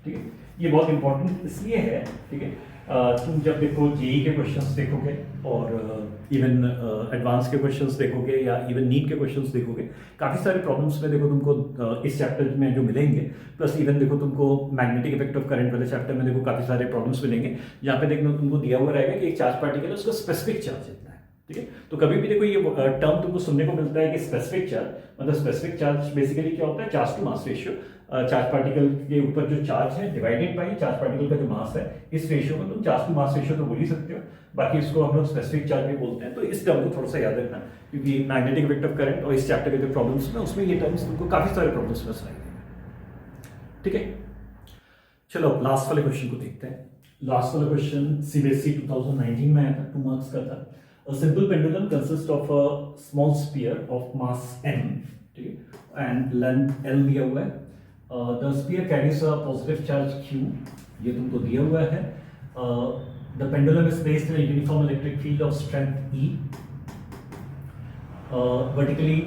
ठीक है। ये बहुत इंपॉर्टेंट इसलिए है, ठीक है, तुम जब देखो जेई के क्वेश्चंस देखोगे और इवन एडवांस के क्वेश्चंस देखोगे या इवन नीट के क्वेश्चंस देखोगे, काफी सारे प्रॉब्लम्स में देखो तुमको इस चैप्टर में जो मिलेंगे, प्लस इवन देखो तुमको मैग्नेटिक इफेक्ट ऑफ करंट वाले चैप्टर में देखो काफी सारे प्रॉब्लम्स मिलेंगे, जहाँ पे देखो तुमको दिया हुआ रहेगा कि एक चार्ज पार्टिकल है उसका स्पेसिफिक चार्ज इतना है, ठीक है। तो कभी भी देखो ये टर्म तुमको सुनने को मिलता है कि स्पेसिफिक चार्ज, मतलब स्पेसिफिक चार्ज बेसिकली क्या होता है, charge to mass ratio, charge particle के ऊपर जो चार्ज है डिवाइडेड बाय चार्ज पार्टिकल का जो मास है, इस रेशियो को तुम चार्ज टू मास रेशियो तो बोल ही सकते हो, बाकी इसको हम लोग स्पेसिफिक चार्ज भी बोलते हैं। तो इस टर्म को थोड़ा सा याद रखना, क्योंकि मैग्नेटिक इफेक्ट ऑफ करंट और इस चैप्टर के जो प्रॉब्लम्स में उसमें ये टर्म्स तुमको काफी सारे प्रॉब्लम्स में सुनाई देंगे, ठीक है। चलो लास्ट वाले क्वेश्चन को देखते हैं। लास्ट वाला क्वेश्चन सीबीएसई 2019 में आया था, 2 मार्क्स का था। A simple pendulum consists of a small sphere of mass m, ठीक है, and length l दिया हुआ है। The sphere carries a positive charge q, ये तुमको दिया हुआ है। The pendulum is placed in a uniform electric field of strength E, vertically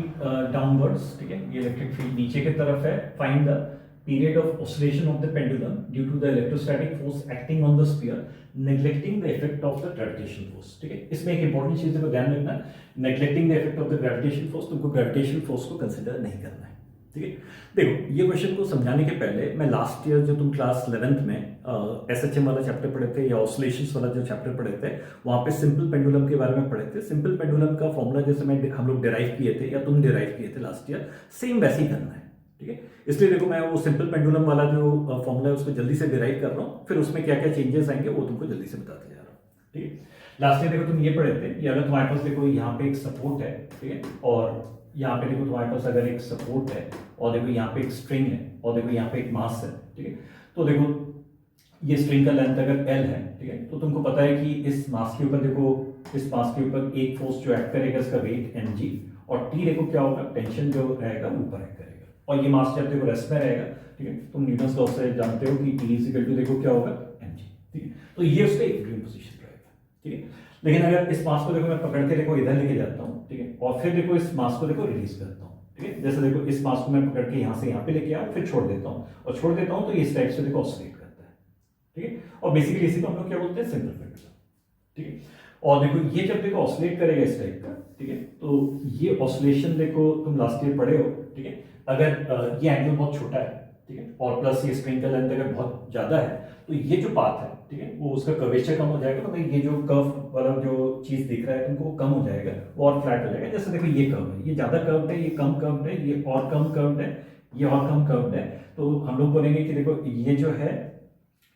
downwards, ठीक है, ये इलेक्ट्रिक फील्ड नीचे की तरफ है। Find the period of oscillation of the pendulum due to the electrostatic force acting on the sphere, neglecting the effect of the gravitational force, ठीक है। इसमें एक इंपॉर्टेंट चीज को ध्यान रखना, neglecting the effect of the gravitational force, तुमको gravitational force को कंसिडर नहीं करना है, ठीक है। देखो ये क्वेश्चन को समझाने के पहले मैं लास्ट ईयर जो तुम क्लास 11th में एसएचएम वाला चैप्टर पढ़े थे या ऑसिलेशंस वाला जो चैप्टर पढ़े थे, वहां पे सिंपल पेंडुलम के बारे में पढ़े थे। सिंपल पेंडुलम का फॉर्मूला जैसे हम लोग डिराइव किए थे या तुम डिराइव किए थे लास्ट ईयर, सेम वैसे ही करना है, ठीक है। इसलिए देखो मैं वो सिंपल पेंडुलम वाला जो फॉर्मूला है उसको जल्दी से डिराइव कर रहा हूँ, फिर उसमें क्या क्या चेंजेस आएंगे वो तुमको जल्दी से बताते जा रहा हूँ, ठीक है। लास्ट में देखो तुम ये पढ़े थे, ये अगर तुम्हारे पास देखो यहाँ पे एक सपोर्ट है, ठीक है, और यहाँ पे देखो तुम्हारे पास अगर एक सपोर्ट है और देखो यहाँ पे एक स्ट्रिंग है और देखो यहाँ पे एक मास है, ठीक है, तो देखो ये स्ट्रिंग का लेंथ अगर L है, ठीक है, तो तुमको पता है कि इस मास के ऊपर देखो, इस मास के ऊपर एक फोर्स जो एक्ट करेगा इसका वेट mg, और T देखो क्या होगा, टेंशन जो रहेगा ऊपर एक्ट करेगा, और ये मास जब देखो रेस्ट में रहेगा, ठीक है, तुम न्यूटन्स लॉ से जानते हो कि T इक्वल टू देखो क्या होगा mg, ठीक है। तो ये उसका इक्विलिब्रियम पोजीशन रहेगा, ठीक है। लेकिन अगर इस मास को देखो मैं पकड़ के देखो इधर लेके जाता हूँ, ठीक है, और फिर देखो इस मास को देखो रिलीज करता हूँ, ठीक है। जैसे देखो इस मास को मैं पकड़ के यहाँ से यहाँ पे लेके आया, फिर छोड़ देता हूँ और छोड़ देता हूँ, तो ये इस टाइप से देखो ऑसिलेट करता है, ठीक है। और बेसिकली इसी को हम लोग क्या बोलते हैं, सिंपल पेंडुलम, ठीक है। और देखो ये जब देखो ऑसिलेट करेगा इस टाइप का, ठीक है, तो ये ऑसिलेशन देखो तुम लास्ट ईयर पढ़े हो, ठीक है। अगर ये एंगल बहुत छोटा है, ठीक है, और प्लस ये स्प्रिंग का लेंथ अगर बहुत ज्यादा है, तो ये जो पाथ है, ठीक है, वो उसका कर्वेचर कम हो जाएगा, मतलब ये जो कर्व वाला जो चीज दिख रहा है तुमको वो कम हो जाएगा, वो और फ्लैट हो जाएगा। जैसे देखो ये कर्व है, ये ज्यादा कर्व है, ये कम कर्व है, ये और कम कर्व है, ये और कम कर्व है, तो हम लोग बोलेंगे कि देखो ये जो है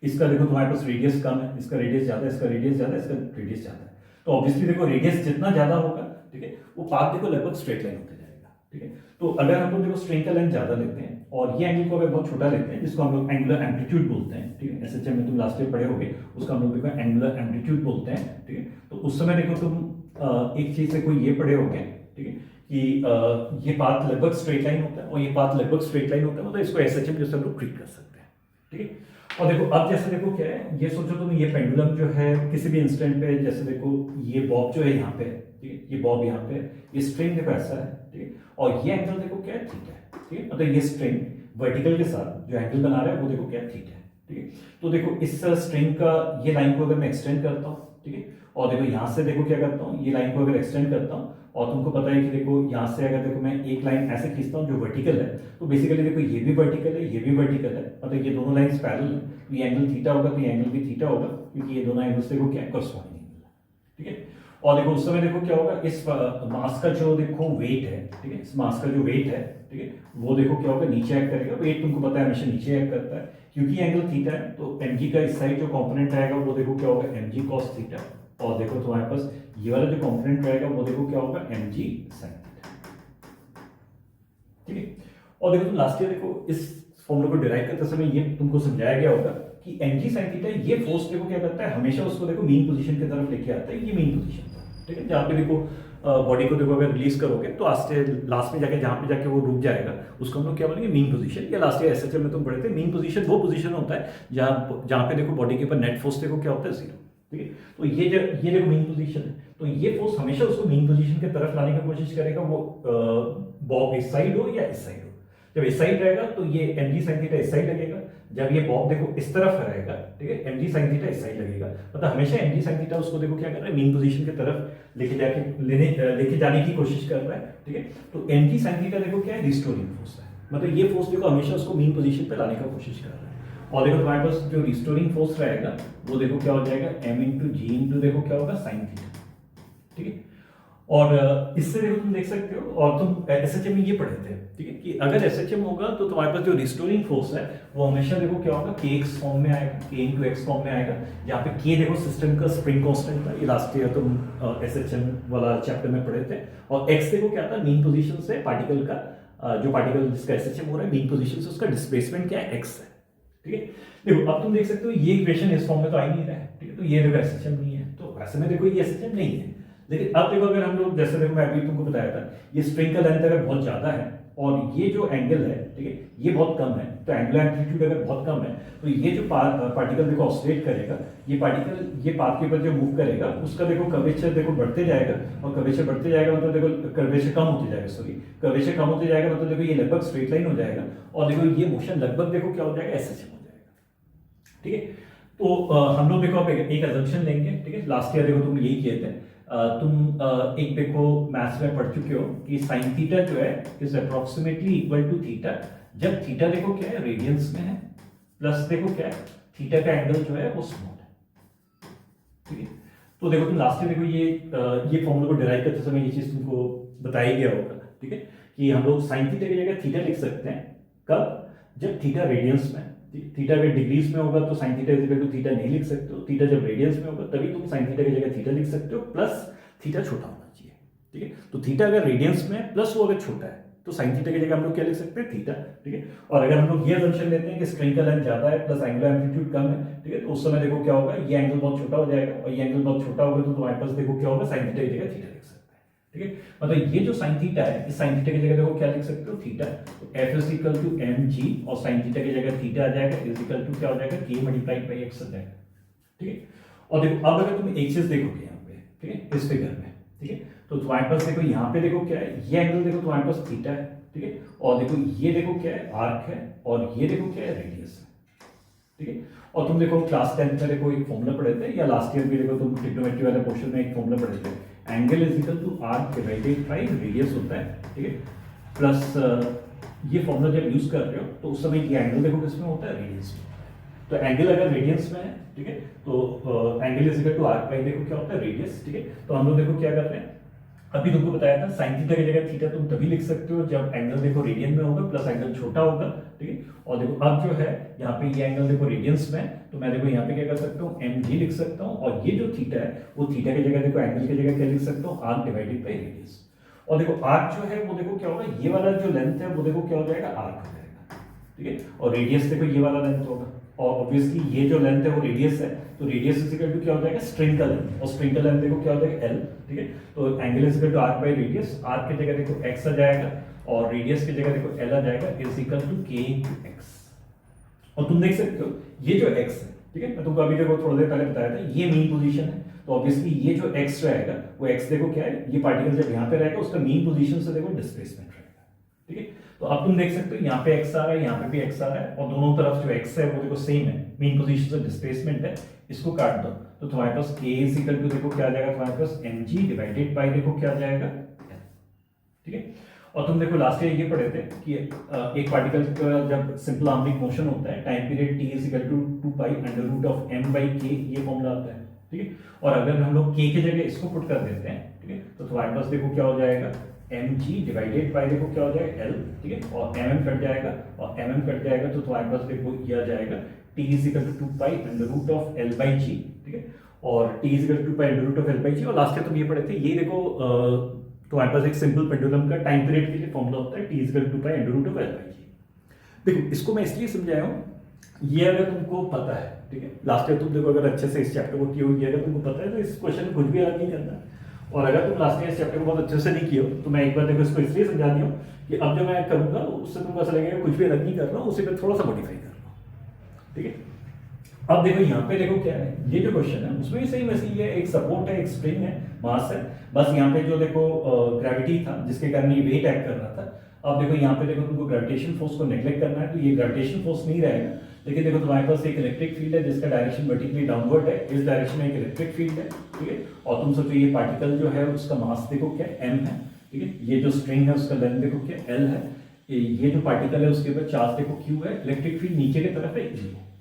इसका देखो तुम्हारे पास रेडियस कम है, इसका रेडियस ज्यादा है, इसका रेडियस ज्यादा है, इसका रेडियस ज्यादा है, तो ऑब्वियसली देखो रेडियस जितना ज्यादा होगा, ठीक है, वो पाथ देखो लगभग स्ट्रेट लाइन होते जाएगा, ठीक है। तो अगर हम लोग देखो स्ट्रिंग का लेंथ ज्यादा लेते हैं और ये एंगल को अगर बहुत छोटा लेते हैं, जिसको हम लोग एंगुलर एम्पलीट्यूड बोलते हैं, ठीक है, एसएचएम में तुम लास्ट ईयर पढ़े होगे, उसका हम लोग देखो एंगुलर एम्पलीट्यूड बोलते हैं, ठीक है। तो उस समय देखो तुम एक चीज देखो ये पढ़े होगे, ठीक है, कि ये पाथ लगभग स्ट्रेट लाइन होता है और ये पाथ लगभग स्ट्रेट लाइन होता है, मतलब इसको एसएचएम जैसे हम लोग ट्रीट कर सकते हैं, ठीक है। और देखो अब जैसे देखो क्या है, ये सोचो तुम ये पेंडुलम जो है किसी भी इंस्टेंट पे, जैसे देखो ये बॉब जो है यहाँ पे, ठीक है, ये बॉब यहाँ पे, ये स्ट्रिंग देखो ऐसा है, ठीक है, और ये एंगल देखो क्या है, थीटा है, ठीक है, मतलब ये स्ट्रिंग वर्टिकल के साथ जो एंगल बना रहा है वो देखो क्या है, थीटा है, ठीक है। तो देखो इस स्ट्रिंग का ये लाइन को अगर मैं एक्सटेंड करता हूँ, ठीक है, और देखो यहाँ से देखो क्या करता हूँ, ये लाइन को अगर एक्सटेंड करता हूँ, और तुमको पता है कि देखो यहाँ से अगर देखो मैं एक लाइन ऐसे खींचता हूँ जो वर्टिकल है, तो बेसिकली देखो ये भी वर्टिकल है, ये भी वर्टिकल है, मतलब ये दोनों लाइंस पैरेलल है, तो ये एंगल थीटा होगा, तो ये एंगल भी थीटा होगा, क्योंकि ये दोनों एंगल्स देखो क्या है, कॉरस्पॉन्डिंग एंगल है, ठीक है। और देखो उस समय देखो क्या होगा, इस मास का जो देखो वेट है, ठीक है, इस मास का जो वेट है, ठीक है, वो देखो क्या होगा, नीचे एक्ट करेगा। वेट तुमको पता है हमेशा नीचे एक्ट करता है, क्योंकि एंगल थीटा है, तो mg का इस साइड जो कंपोनेंट आएगा वो देखो क्या होगा, mg cos थीटा, और देखो तुम्हारे पास ये वाला जो कंपोनेंट रहेगा वो देखो क्या होगा, mg sin थीटा, ठीक है। और देखो तुम लास्ट ईयर देखो इस फॉर्मूला को डिराइव करते समय ये तुमको समझाया गया होगा कि mg sin थीटा, ये फोर्स देखो क्या करता है, हमेशा उसको देखो मीन पोजीशन की तरफ लेके आता है, ये मीन पोजीशन था, ठीक है, जहाँ पे देखो बॉडी को देखो अगर रिलीज करोगे तो लास्ट में जाके जहाँ पे जाके वो रुक जाएगा, उसको हम लोग क्या बोलेंगे, मीन पोजीशन। या लास्ट ईयर एसएचएम में तुम पढ़े थे, मीन पोजीशन वो पोजीशन होता है जहाँ पे देखो बॉडी के ऊपर नेट फोर्स देखो क्या होता है, जीरो, ठीक है। तो ये देखो मीन पोजीशन है, तो ये फोर्स हमेशा उसको मीन पोजीशन की तरफ लाने की कोशिश करेगा, वो बॉब इस साइड हो या इस साइड हो। जब इस साइड रहेगा तो ये mg sin थीटा इस साइड लगेगा, जब ये बॉब देखो इस तरफ रहेगा, ठीक है, mg sin थीटा इस साइड लगेगा, मतलब हमेशा mg sin थीटा उसको देखो क्या कर रहा है, मीन पोजीशन की तरफ लेके जाने की कोशिश कर रहा है, ठीक है। तो mg sin थीटा देखो क्या है, रिस्टोरिंग फोर्स है, मतलब ये फोर्स देखो हमेशा उसको मीन पोजीशन पे लाने का कोशिश कर रहा है। और देखो तुम्हारे पास जो रिस्टोरिंग फोर्स रहेगा वो देखो क्या हो जाएगा, m इंटू जी इंटू देखो क्या होगा, sin थीटा, ठीक है। और इससे देखो तुम देख सकते हो, और तुम एसएचएम में ये पढ़े थे, ठीक है, कि अगर एसएचएम होगा तो तुम्हारे पास जो रिस्टोरिंग फोर्स है वो हमेशा देखो क्या होगा, kx फॉर्म में आएगा, k इंटू एक्स फॉर्म में आएगा, जहाँ पे k देखो सिस्टम का स्प्रिंग कांस्टेंट था, ये लास्ट ईयर तुम एसएचएम वाला चैप्टर में पढ़े थे, और x देखो क्या था, मीन पोजीशन से पार्टिकल का जो पार्टिकल जिसका एसएचएम हो रहा है मीन पोजीशन से उसका डिस्प्लेसमेंट क्या है, x है, ठीक है। देखो अब तुम देख सकते हो ये इक्वेशन इस फॉर्म में तो आ ही नहीं रहा है, ठीक है, तो ये देखो एसएचएम नहीं है, तो ऐसे में देखो ये एसएचएम नहीं है। लेकिन अब देखो अगर हम लोग, जैसे देखो मैं अभी तुमको बताया था, ये स्प्रिंग का लेंथ अगर बहुत ज्यादा है और ये जो एंगल है, ठीक है, ये बहुत कम है, तो एंगुलर एम्पलीट्यूड अगर बहुत कम है, तो ये जो पार्टिकल देखो ऑसिलेट करेगा, ये पार्टिकल ये पाथ के ऊपर जो मूव करेगा उसका देखो कर्वेचर देखो बढ़ते जाएगा, और कर्वेचर बढ़ते जाएगा मतलब देखो कर्वेचर कम होते जाएगा, सॉरी कर्वेचर कम होते जाएगा मतलब देखो ये लगभग स्ट्रेट लाइन हो जाएगा, और देखो ये मोशन लगभग देखो क्या हो जाएगा, एसएचएम हो जाएगा, ठीक है। तो हम लोग देखो अब एक अजम्पशन लेंगे, ठीक है, लास्ट ईयर देखो तुम यही किए थे, तुम एक देखो मैथ्स में पढ़ चुके हो कि साइन थीटा जो है is approximately equal to theta, जब थीटा देखो क्या है, रेडियंस में है, प्लस देखो क्या है, थीटा का एंगल जो है वो स्मॉल है, ठीक है। तो देखो तुम लास्ट ईयर देखो ये फॉर्मूला को डिराइव करते समय ये चीज तुमको बताया गया होगा, ठीक है, कि हम लोग साइन थीटा की जगह थीटा लिख सकते हैं, कब, जब थीटा रेडियंस में, थीटा अगर डिग्रीज में होगा तो sine theta is equal to theta नहीं लिख सकते हो, थीटा जब रेडियंस में होगा तभी तुम साइन थीटा की जगह थीटा लिख सकते हो, प्लस थीटा छोटा होना चाहिए, ठीक है। तो थीटा अगर रेडियंस में प्लस वो अगर छोटा है तो साइन थीटा की जगह हम लोग क्या लिख सकते हैं, थीटा, ठीक है। और अगर हम लोग ये असम्पशन लेते हैं कि स्ट्रिंग का लेंथ ज्यादा है प्लस एंगुलर एम्पलीट्यूड कम है, ठीक है, तो उस समय देखो क्या होगा, ये एंगल बहुत छोटा हो जाएगा, और ये एंगल बहुत छोटा होगा तो तुम्हारे पास देखो क्या होगा, साइन थीटा की जगह थीटा लिख सकते हैं, ठीक है। मतलब ये जो साइन थीटा है, इस साइन थीटा की जगह देखो क्या लिख सकते हो, थीटा, तो f is equal to mg, और साइन थीटा की जगह थीटा आ जाएगा इज इक्वल टू क्या हो जाएगा, k मल्टीप्लाइड बाय x आ जाएगा, ठीक है। और देखो अब अगर तुम एक चीज देखोगे यहाँ पे, ठीक है, इस फिगर में, ठीक है, तो तुम्हारे पास देखो यहाँ पे देखो क्या है, ये एंगल देखो तुम्हारे पास थीटा है, ठीक है। और देखो ये देखो क्या है, आर्क है, और ये देखो क्या है, रेडियस है, ठीक है। और तुम देखो क्लास 10 में देखो एक फॉर्मूला पढ़े थे, या लास्ट ईयर भी देखो तुम ट्रिग्नोमेट्री वाले पोर्शन में एक फॉर्मूला पढ़े थे, angle is equal to arc divided by radius होता है, ठीक है। प्लस ये फॉर्मूला जब यूज कर रहे हो तो उस समय ये एंगल देखो किसमें होता है, रेडियस में। तो एंगल अगर रेडियंस में है, ठीक है, तो angle is equal to arc by देखो क्या होता है, रेडियस, ठीक है। तो हम लोग देखो क्या कर रहे हैं, अभी तुमको बताया था साइन थीटा की जगह थीटा तुम तभी लिख सकते हो जब एंगल देखो रेडियन में होगा प्लस एंगल छोटा होगा, ठीक है। और देखो अब जो है यहाँ पे ये एंगल देखो रेडियंस में, तो मैं देखो यहाँ पे क्या कर सकता हूँ, mg लिख सकता हूँ, और ये जो थीटा है वो थीटा की जगह देखो एंगल की जगह क्या लिख सकता हूँ, आर्क डिवाइडेड बाय रेडियस। और देखो आर्क जो है वो देखो क्या होगा, ये वाला जो लेंथ है वो देखो क्या हो जाएगा, आर्क हो जाएगा, ठीक है। और रेडियस देखो ये वाला लेंथ होगा, और ऑब्वियसली ये जो लेंथ है वो रेडियस है, तो रेडियस इज इक्वल टू क्या हो जाएगा, स्ट्रिंग का लेंथ, और स्ट्रिंग का लेंथ देखो क्या हो जाएगा, l, ठीक है। तो angle is equal to arc by radius, arc की जगह देखो x आ जाएगा, और रेडियस की जगह देखो l आ जाएगा, is equal to k into x। और तुम देख सकते हो ये जो x है, ठीक है, मैं तुमको अभी देखो थोड़ी देर पहले बताया था, ये मीन पोजीशन है, तो ऑब्वियसली ये जो x रहेगा वो x देखो क्या है, ये पार्टिकल जब यहाँ पे रहेगा उसका मीन पोजीशन से देखो डिस्प्लेसमेंट रहेगा, ठीक है। तो अब तुम देख सकते हो यहाँ पे x आ रहा है, यहाँ पे भी x आ रहा है, और दोनों तरफ जो x है वो देखो सेम है, मीन पोजीशन से डिस्प्लेसमेंट है, इसको काट दो तो तुम्हारे पास k इज इक्वल टू देखो क्या आ जाएगा, तुम्हारे पास mg डिवाइडेड बाय देखो क्या आ जाएगा, ठीक है। और तुम देखो लास्ट ईयर ये पढ़े थे कि एक पार्टिकल का जब सिंपल हार्मोनिक मोशन होता है, time period t is equal to 2 pi under root of m by k, ये फॉर्मूला आता है, ठीक है। और अगर हम लोग k की जगह इसको पुट कर देते हैं, ठीक है, तो तुम्हारे पास देखो क्या हो जाएगा, mg डिवाइडेड बाय देखो क्या हो जाएगा, l, ठीक है, और mm कट जाएगा, और mm कट जाएगा तो तुम्हारे पास देखो ये आ जाएगा t is equal to 2 pi under root of l by g, ठीक है, और t is equal to 2 pi under root of l by g। और लास्ट ईयर तुम ये पढ़े थे, ये देखो तो हमारे पास एक सिंपल पेंडुलम का टाइम पीरियड के लिए फॉर्मूला होता है, t is equal to pi under root of l by g। देखो इसको मैं इसलिए समझाया हूँ, ये अगर तुमको पता है, ठीक है, लास्ट ईयर तुम देखो अगर अच्छे से इस चैप्टर को किए हो, ये अगर तुमको पता है तो इस क्वेश्चन कुछ भी याद नहीं करना। और अगर तुम लास्ट ईयर इस चैप्टर को बहुत अच्छे से नहीं किए हो तो मैं एक बार देखो इसको इसलिए समझा दी हूँ कि अब जो मैं करूँगा उससे तुमको ऐसा लगेगा कुछ भी अलग नहीं कर रहा हूँ, उसी पर थोड़ा सा मॉडिफाई कर रहा हूँ, ठीक है। अब देखो यहाँ पे देखो क्या है, ये जो क्वेश्चन है उसमें भी सेम वैसे ही है, एक सपोर्ट है, एक स्प्रिंग है, मास है, बस यहाँ पे जो देखो ग्रेविटी था जिसके कारण ये वेट एक्ट कर रहा था। अब देखो यहाँ पे देखो तुमको ग्रेविटेशन फोर्स को नेग्लेक्ट करना है, तो ये ग्रेविटेशन फोर्स नहीं रहेगा, लेकिन देखो तुम्हारे पास एक इलेक्ट्रिक फील्ड है जिसका डायरेक्शन वर्टिकली डाउनवर्ड है, इस डायरेक्शन में एक इलेक्ट्रिक फील्ड है, ठीक है। और तुम सोचो ये पार्टिकल जो है उसका मास देखो क्या m है, ठीक है, ये जो स्ट्रिंग है उसका लेंथ देखो क्या l है, ये जो पार्टिकल है उसके ऊपर चार्ज देखो q है, इलेक्ट्रिक फील्ड नीचे की तरफ है e,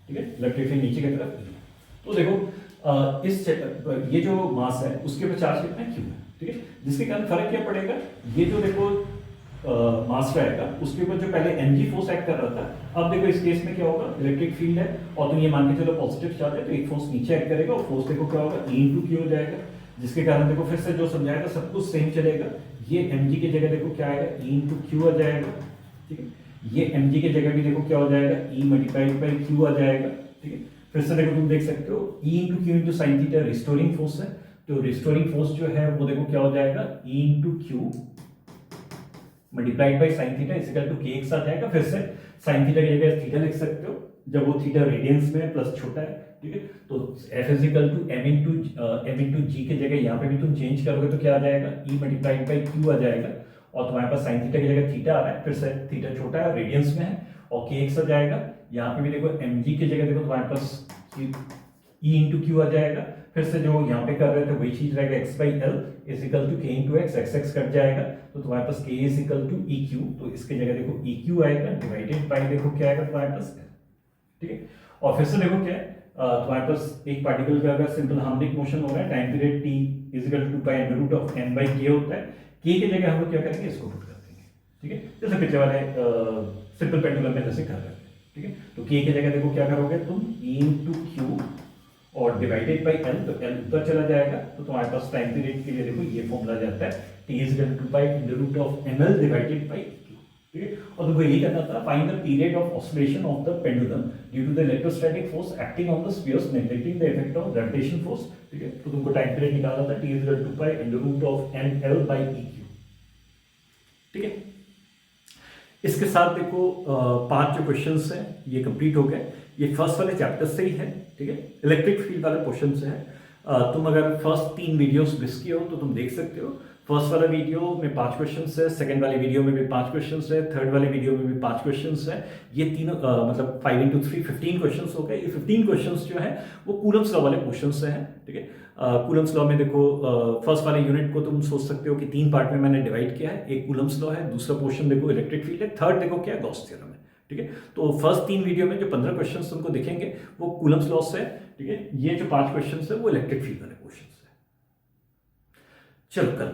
ठीक है, इलेक्ट्रिक फील्ड नीचे की तरफ e। तो देखो इस ये जो मास है उसके ऊपर चार्ज कितना q है, ठीक है, जिसके कारण फर्क क्या पड़ेगा, ये जो देखो मास रहेगा उसके ऊपर जो पहले mg फोर्स एक्ट कर रहा था, अब देखो इस केस में क्या होगा, इलेक्ट्रिक फील्ड है और तुम ये मान के चलो पॉजिटिव चार्ज है, तो एक फोर्स नीचे एक्ट करेगा और फोर्स देखो क्या होगा, e इंटू q हो जाएगा, जिसके कारण देखो फिर से जो समझाएगा सब कुछ सेम चलेगा, ये mg की जगह देखो क्या आएगा, e इंटू q आ जाएगा, ठीक है, ये mg की जगह भी देखो क्या हो जाएगा, e मल्टीप्लाइड बाई q आ जाएगा, ठीक है। फिर से देखो तुम देख सकते हो e into q into sine theta restoring force है, तो रिस्टोरिंग फोर्स जो है वो देखो क्या हो जाएगा, e into q multiplied by sine theta is equal to kx आ जाएगा। फिर से साइन थीटा की जगह थीटा लिख सकते हो जब वो थीटा रेडियंस में प्लस छोटा है, ठीक है, तो f is equal to m into g की जगह यहाँ पे भी तुम चेंज करोगे तो क्या आ जाएगा, e मल्टीप्लाइड बाई q आ जाएगा, और तुम्हारे पास साइन थीटा की जगह थीटा आ रहा है, फिर से थीटा छोटा है रेडियंस में है, और kx आ जाएगा, यहाँ पे भी देखो mg की जगह देखो तुम्हारे पास e इंटू q आ जाएगा, फिर से जो यहाँ पे कर रहे थे वही चीज रहेगा, x by L is equal to k into X, x cut जाएगा तो तुम्हारे पास k is equal to e q, तो इसके जगह देखो e q आएगा डिवाइडेड बाई देखो क्या आएगा तुम्हारे पास l, ठीक है। और फिर से देखो क्या है, तुम्हारे पास एक पार्टिकल का अगर सिंपल हार्मोनिक मोशन हो रहा है, time period t is equal to 2 pi under root of m by k होता है, k की जगह हम लोग क्या करेंगे, इसको पुट कर देंगे, ठीक है, जैसे पिछले वाले सिंपल पेंडुलम में जैसे कर रहे थे, ठीक है। तो k की जगह देखो क्या करोगे तुम, e इंटू q और डिवाइडेड बाई l, तो l ऊपर चला जाएगा, तो तुम्हारे पास टाइम पीरियड के लिए देखो ये फॉर्मूला जाता है, t is equal to pi under root of ml divided by q, ठीक है। और तुमको यही करना था, find the period of oscillation of the pendulum due to the electrostatic force acting on the spheres neglecting the effect of gravitation force, ठीक है। तो तुमको टाइम पीरियड निकालना था, t is equal to pi under root of ml by eq, ठीक है। इसके साथ देखो 5 जो क्वेश्चंस हैं ये कंप्लीट हो गए, ये फर्स्ट वाले चैप्टर से ही है, ठीक है, इलेक्ट्रिक फील्ड वाले क्वेश्चन से है। तुम अगर फर्स्ट 3 वीडियोस मिस किए हो तो तुम देख सकते हो, फर्स्ट वाला वीडियो में 5 क्वेश्चंस है, सेकंड वाले वीडियो में भी 5 क्वेश्चंस है, थर्ड वाले वीडियो में भी 5 क्वेश्चंस है। ये तीनों मतलब 5 इंटू 3 15 क्वेश्चंस हो गए। ये 15 क्वेश्चंस जो है वो कूलम्स लॉ वाले क्वेश्चंस से हैं, ठीक है। कूलम्स लॉ में देखो फर्स्ट वाले यूनिट को तुम सोच सकते हो कि 3 पार्ट में मैंने डिवाइड किया है। एक कूलम्स लॉ है, दूसरा पोर्शन देखो इलेक्ट्रिक फील्ड है, थर्ड देखो क्या है, गॉस थ्योरम है, ठीक है। तो फर्स्ट 3 वीडियो में जो 15 क्वेश्चंस तुमको दिखेंगे वो कूलम्स लॉ से है, ठीक है। ये जो 5 क्वेश्चंस है वो इलेक्ट्रिक फील्ड वाले क्वेश्चंस है। चलो कल